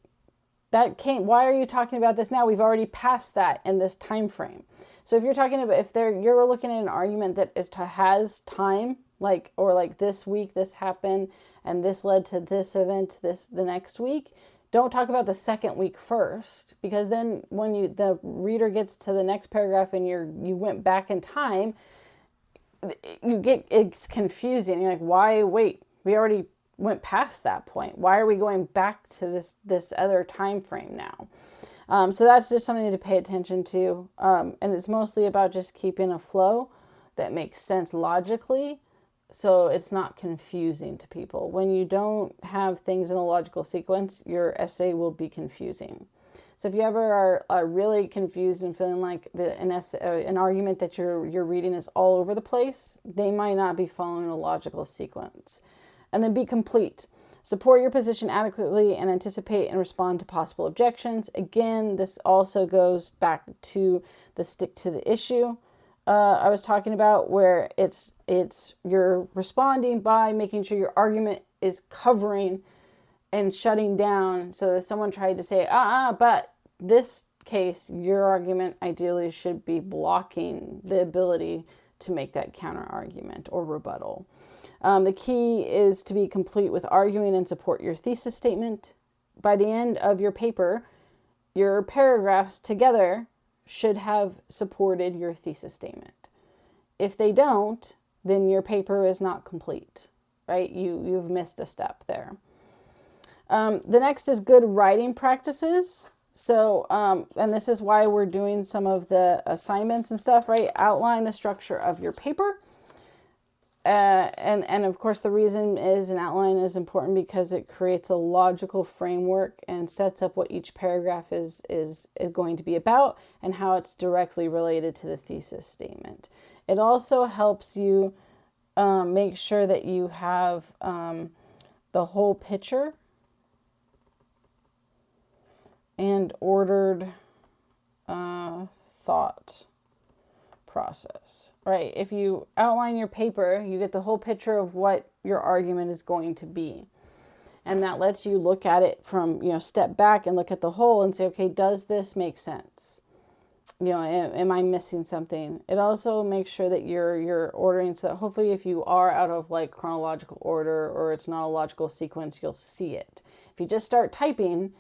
why are you talking about this now? We've already passed that in this time frame. So if you're talking about, you're looking at an argument that has time, like this week this happened and this led to this event the next week, don't talk about the second week first, because then when the reader gets to the next paragraph and you went back in time, it's confusing. You're like, why wait? We already went past that point. Why are we going back to this other time frame now? So that's just something to pay attention to. And it's mostly about just keeping a flow that makes sense logically, so it's not confusing to people. When you don't have things in a logical sequence, your essay will be confusing. So if you ever are really confused and feeling like an argument that you're reading is all over the place, they might not be following a logical sequence. And then be complete. Support your position adequately and anticipate and respond to possible objections. Again, this also goes back to the stick to the issue I was talking about, where it's you're responding by making sure your argument is covering and shutting down. So if someone tried to say, but this case, your argument ideally should be blocking the ability to make that counter argument or rebuttal. The key is to be complete with arguing and support your thesis statement. By the end of your paper, your paragraphs together should have supported your thesis statement. If they don't, then your paper is not complete, right? You've missed a step there. The next is good writing practices. So, and this is why we're doing some of the assignments and stuff, right? Outline the structure of your paper. And of course, the reason is an outline is important because it creates a logical framework and sets up what each paragraph is going to be about and how it's directly related to the thesis statement. It also helps you make sure that you have the whole picture and ordered thought process, right? If you outline your paper, you get the whole picture of what your argument is going to be. And that lets you look at it from, step back and look at the whole and say, okay, does this make sense? Am I missing something? It also makes sure that you're ordering so that hopefully if you are out of like chronological order or it's not a logical sequence, you'll see it. If you just start typing,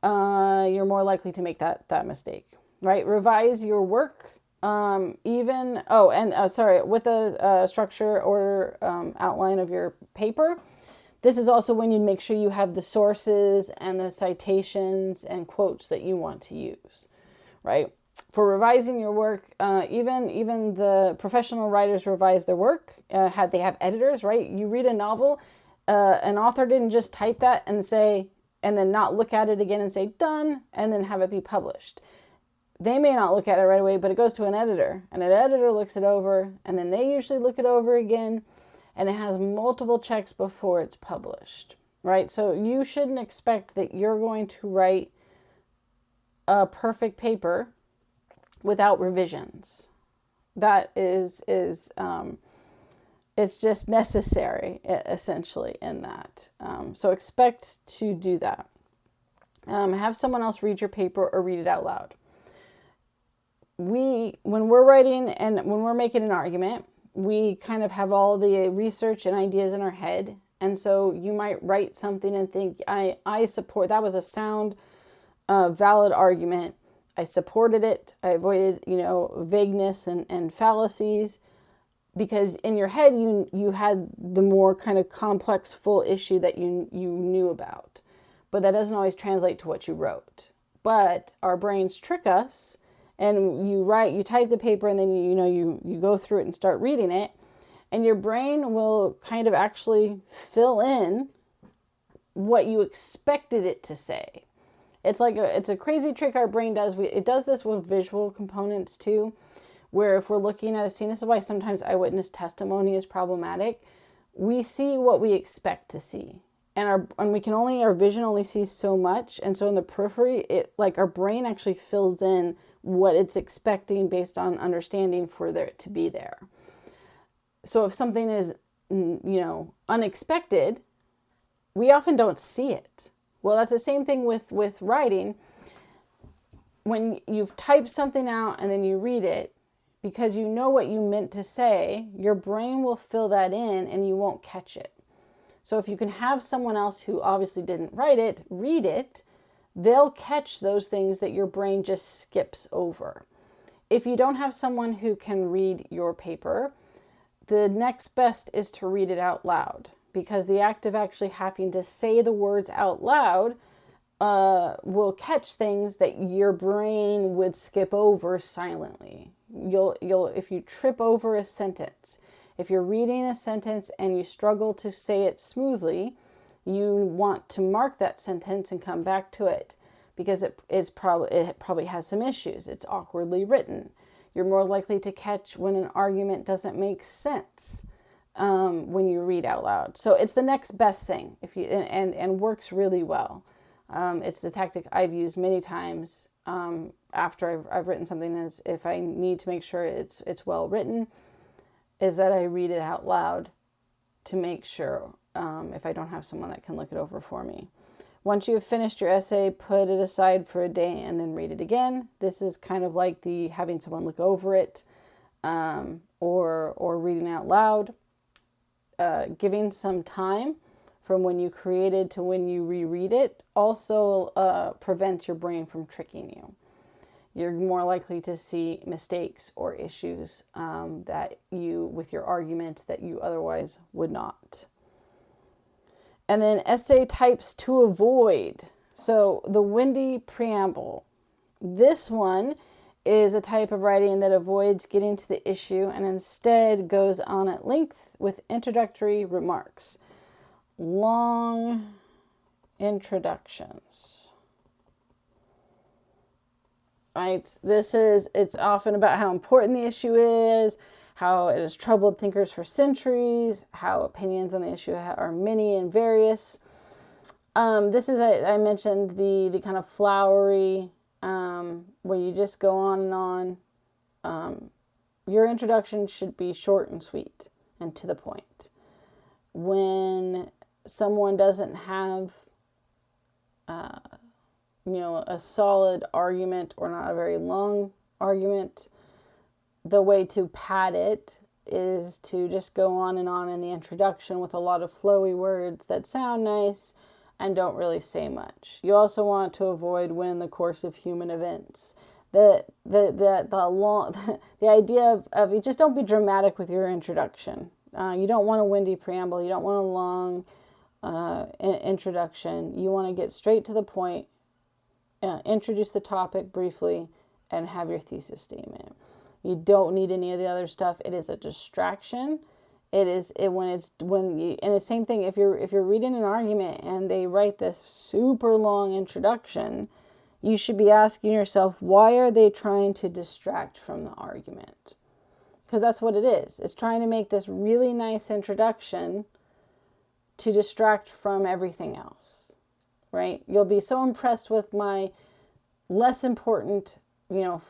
you're more likely to make that mistake, right? Revise your work. With the structure or outline of your paper, this is also when you make sure you have the sources and the citations and quotes that you want to use, right? For revising your work, even the professional writers revise their work. They have editors, right? You read a novel, an author didn't just type that and then not look at it again and say done and then have it be published. They may not look at it right away, but it goes to an editor, and an editor looks it over, and then they usually look it over again, and it has multiple checks before it's published, right? So you shouldn't expect that you're going to write a perfect paper without revisions. That is It's just necessary, essentially, in that. So expect to do that. Have someone else read your paper or read it out loud. When we're writing and when we're making an argument, we kind of have all the research and ideas in our head. And so you might write something and think, I support, that was a sound, valid argument. I supported it. I avoided, vagueness and fallacies, because in your head, you had the more kind of complex, full issue that you knew about. But that doesn't always translate to what you wrote. But our brains trick us, and you type the paper, and then you go through it and start reading it, and your brain will kind of actually fill in what you expected it to say. It's a crazy trick our brain does. It does this with visual components too, where if we're looking at a scene, this is why sometimes eyewitness testimony is problematic. We see what we expect to see. And our vision only sees so much. And so in the periphery, our brain actually fills in what it's expecting based on understanding for there to be there. So if something is, unexpected, we often don't see it. Well, that's the same thing with writing. When you've typed something out and then you read it, because you know what you meant to say, your brain will fill that in and you won't catch it. So if you can have someone else who obviously didn't write it, read it, they'll catch those things that your brain just skips over. If you don't have someone who can read your paper, the next best is to read it out loud, because the act of actually having to say the words out loud will catch things that your brain would skip over silently. If you trip over a sentence, if you're reading a sentence and you struggle to say it smoothly, you want to mark that sentence and come back to it, because it probably has some issues. It's awkwardly written. You're more likely to catch when an argument doesn't make sense when you read out loud. So it's the next best thing and works really well. It's the tactic I've used many times after I've written something, is if I need to make sure it's well written, is that I read it out loud to make sure if I don't have someone that can look it over for me. Once you have finished your essay, put it aside for a day and then read it again. This is kind of like the having someone look over it or reading out loud. Giving some time from when you created to when you reread it also prevents your brain from tricking you. You're more likely to see mistakes or issues with your argument that you otherwise would not. And then essay types to avoid. So the windy preamble. This one is a type of writing that avoids getting to the issue and instead goes on at length with introductory remarks. Long introductions. Right? It's often about how important the issue is, how it has troubled thinkers for centuries, how opinions on the issue are many and various. This is, I mentioned, the kind of flowery, where you just go on and on. Your introduction should be short and sweet and to the point. When someone doesn't have, a solid argument or not a very long argument, the way to pad it is to just go on in the introduction with a lot of flowy words that sound nice and don't really say much. You also want to avoid when in the course of human events. The idea of you just don't be dramatic with your introduction. You don't want a windy preamble. You don't want a long introduction. You want to get straight to the point, introduce the topic briefly, and have your thesis statement. You don't need any of the other stuff. It is a distraction. And it's the same thing if you're reading an argument and they write this super long introduction, you should be asking yourself, why are they trying to distract from the argument? Because that's what it is. It's trying to make this really nice introduction to distract from everything else, right? You'll be so impressed with my less important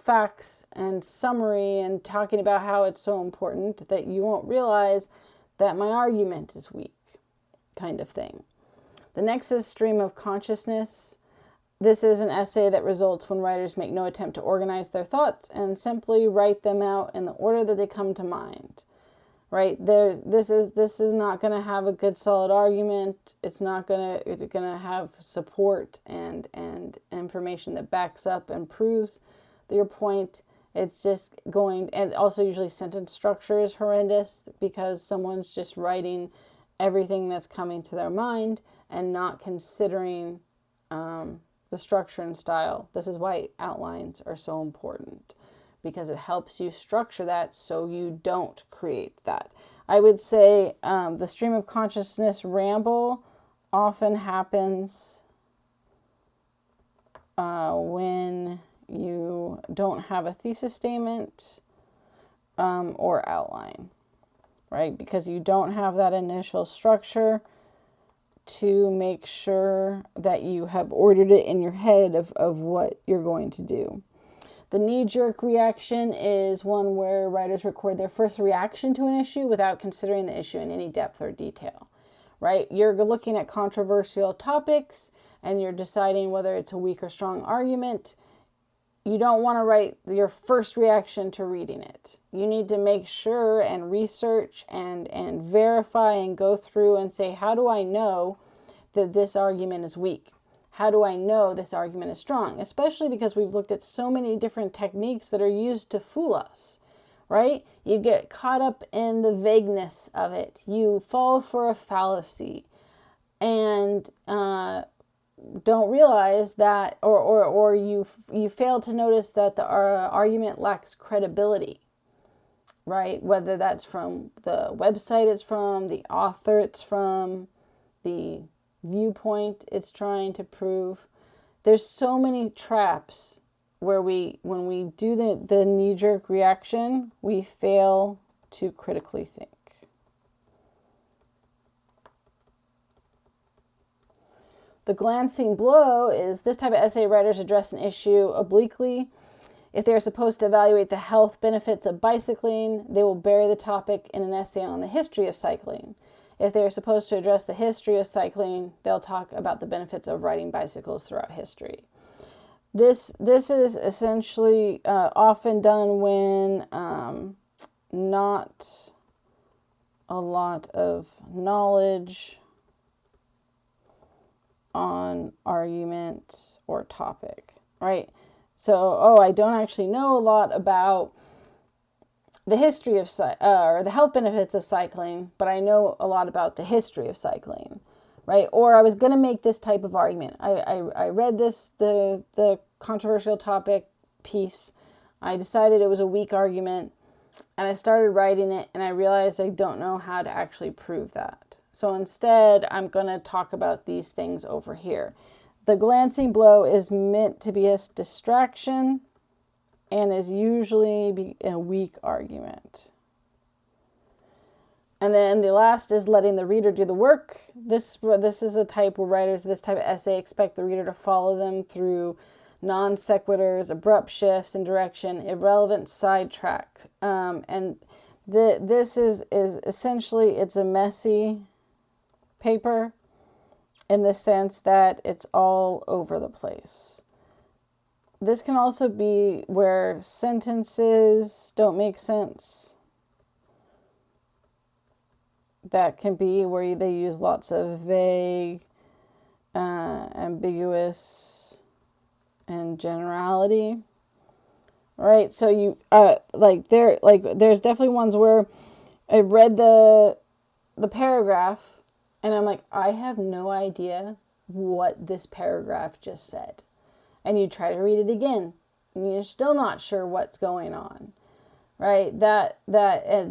facts and summary and talking about how it's so important that you won't realize that my argument is weak, kind of thing. The next is stream of consciousness. This is an essay that results when writers make no attempt to organize their thoughts and simply write them out in the order that they come to mind. Right there, this is not going to have a good solid argument. It's not going to have support and information that backs up and proves your point. It's just going, and also usually sentence structure is horrendous because someone's just writing everything that's coming to their mind and not considering the structure and style. This is why outlines are so important, because it helps you structure that so you don't create that. I would say the stream of consciousness ramble often happens when you don't have a thesis statement or outline, right? Because you don't have that initial structure to make sure that you have ordered it in your head of what you're going to do. The knee-jerk reaction is one where writers record their first reaction to an issue without considering the issue in any depth or detail, right? You're looking at controversial topics and you're deciding whether it's a weak or strong argument. You don't want to write your first reaction to reading it. You need to make sure and research and verify and go through and say, how do I know that this argument is weak? How do I know this argument is strong? Especially because we've looked at so many different techniques that are used to fool us, right? You get caught up in the vagueness of it. You fall for a fallacy and don't realize that, or you fail to notice that the argument lacks credibility, right? Whether that's from the website it's from, the author it's from, the viewpoint it's trying to prove. There's so many traps where when we do the knee-jerk reaction, we fail to critically think. The glancing blow is this type of essay writers address an issue obliquely. If they are supposed to evaluate the health benefits of bicycling, they will bury the topic in an essay on the history of cycling. If they are supposed to address the history of cycling, they'll talk about the benefits of riding bicycles throughout history. This is essentially often done when not a lot of knowledge on argument or topic, right? So, I don't actually know a lot about the history of or the health benefits of cycling, but I know a lot about the history of cycling, right? Or I was going to make this type of argument. I read the controversial topic piece. I decided it was a weak argument, and I started writing it, and I realized I don't know how to actually prove that. So instead, I'm going to talk about these things over here. The glancing blow is meant to be a distraction and is usually a weak argument. And then the last is letting the reader do the work. This is a type where writers, this type of essay, expect the reader to follow them through non sequiturs, abrupt shifts in direction, irrelevant sidetrack. This is essentially, it's a messy paper in the sense that it's all over the place. This can also be where sentences don't make sense. That can be where they use lots of vague, ambiguous, and generality. Right? So you there's definitely ones where I read the paragraph and I'm like, I have no idea what this paragraph just said. And you try to read it again, and you're still not sure what's going on, right? The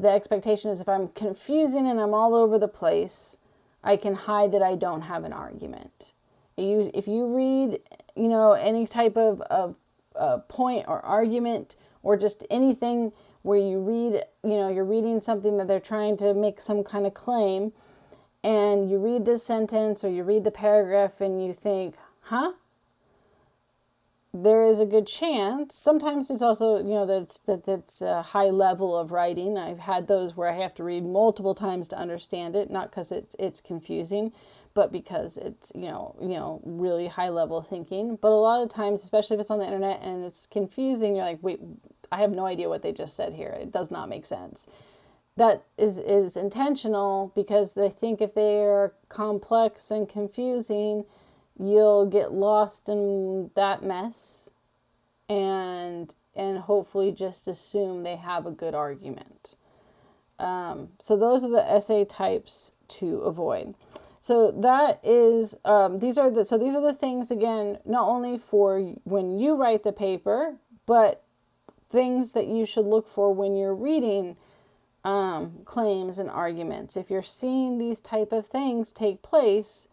expectation is if I'm confusing and I'm all over the place, I can hide that I don't have an argument. If you read, any type of point or argument or just anything where you read, you're reading something that they're trying to make some kind of claim, and you read this sentence or you read the paragraph and you think, huh? there is a good chance. Sometimes it's also, that's a high level of writing. I've had those where I have to read multiple times to understand it, not because it's confusing, but because it's, really high level thinking. But a lot of times, especially if it's on the internet and it's confusing, you're like, wait, I have no idea what they just said here. It does not make sense. That is intentional, because they think if they are complex and confusing, you'll get lost in that mess and hopefully just assume they have a good argument. So those are the essay types to avoid. So that is, these are the things, again, not only for when you write the paper, but things that you should look for when you're reading claims and arguments. If you're seeing these type of things take place,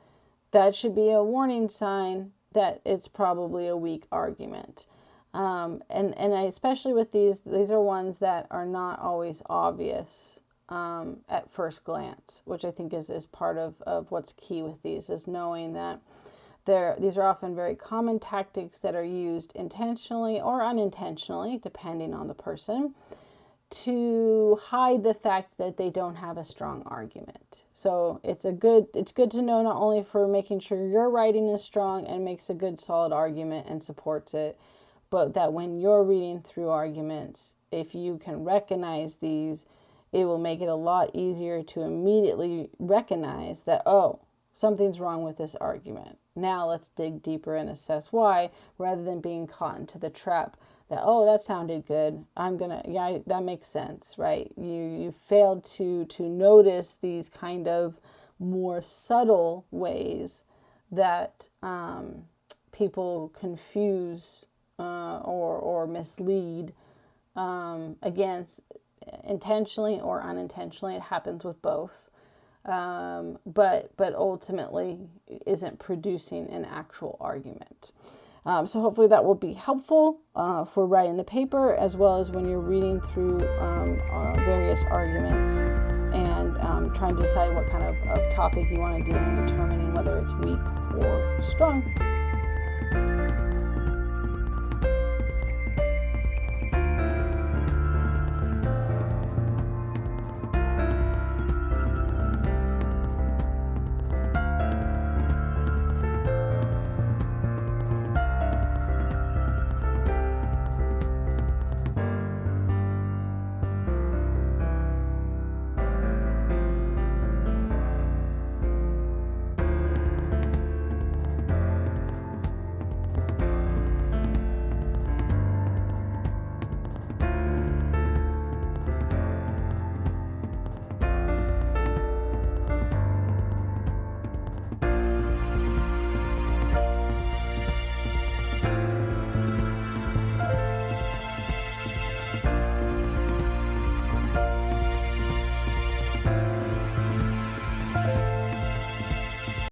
that should be a warning sign that it's probably a weak argument. And I, especially with these are ones that are not always obvious at first glance, which I think is part of what's key with these, is knowing that these are often very common tactics that are used intentionally or unintentionally, depending on the person, to hide the fact that they don't have a strong argument. So it's good to know, not only for making sure your writing is strong and makes a good solid argument and supports it, but that when you're reading through arguments, if you can recognize these, it will make it a lot easier to immediately recognize that, oh, something's wrong with this argument. Now let's dig deeper and assess why, rather than being caught into the trap that, oh, that sounded good, that makes sense, right? You failed to notice these kind of more subtle ways that people confuse or mislead, against intentionally or unintentionally. It happens with both, but ultimately isn't producing an actual argument. So hopefully that will be helpful for writing the paper, as well as when you're reading through various arguments and trying to decide what kind of topic you want to do and determining whether it's weak or strong.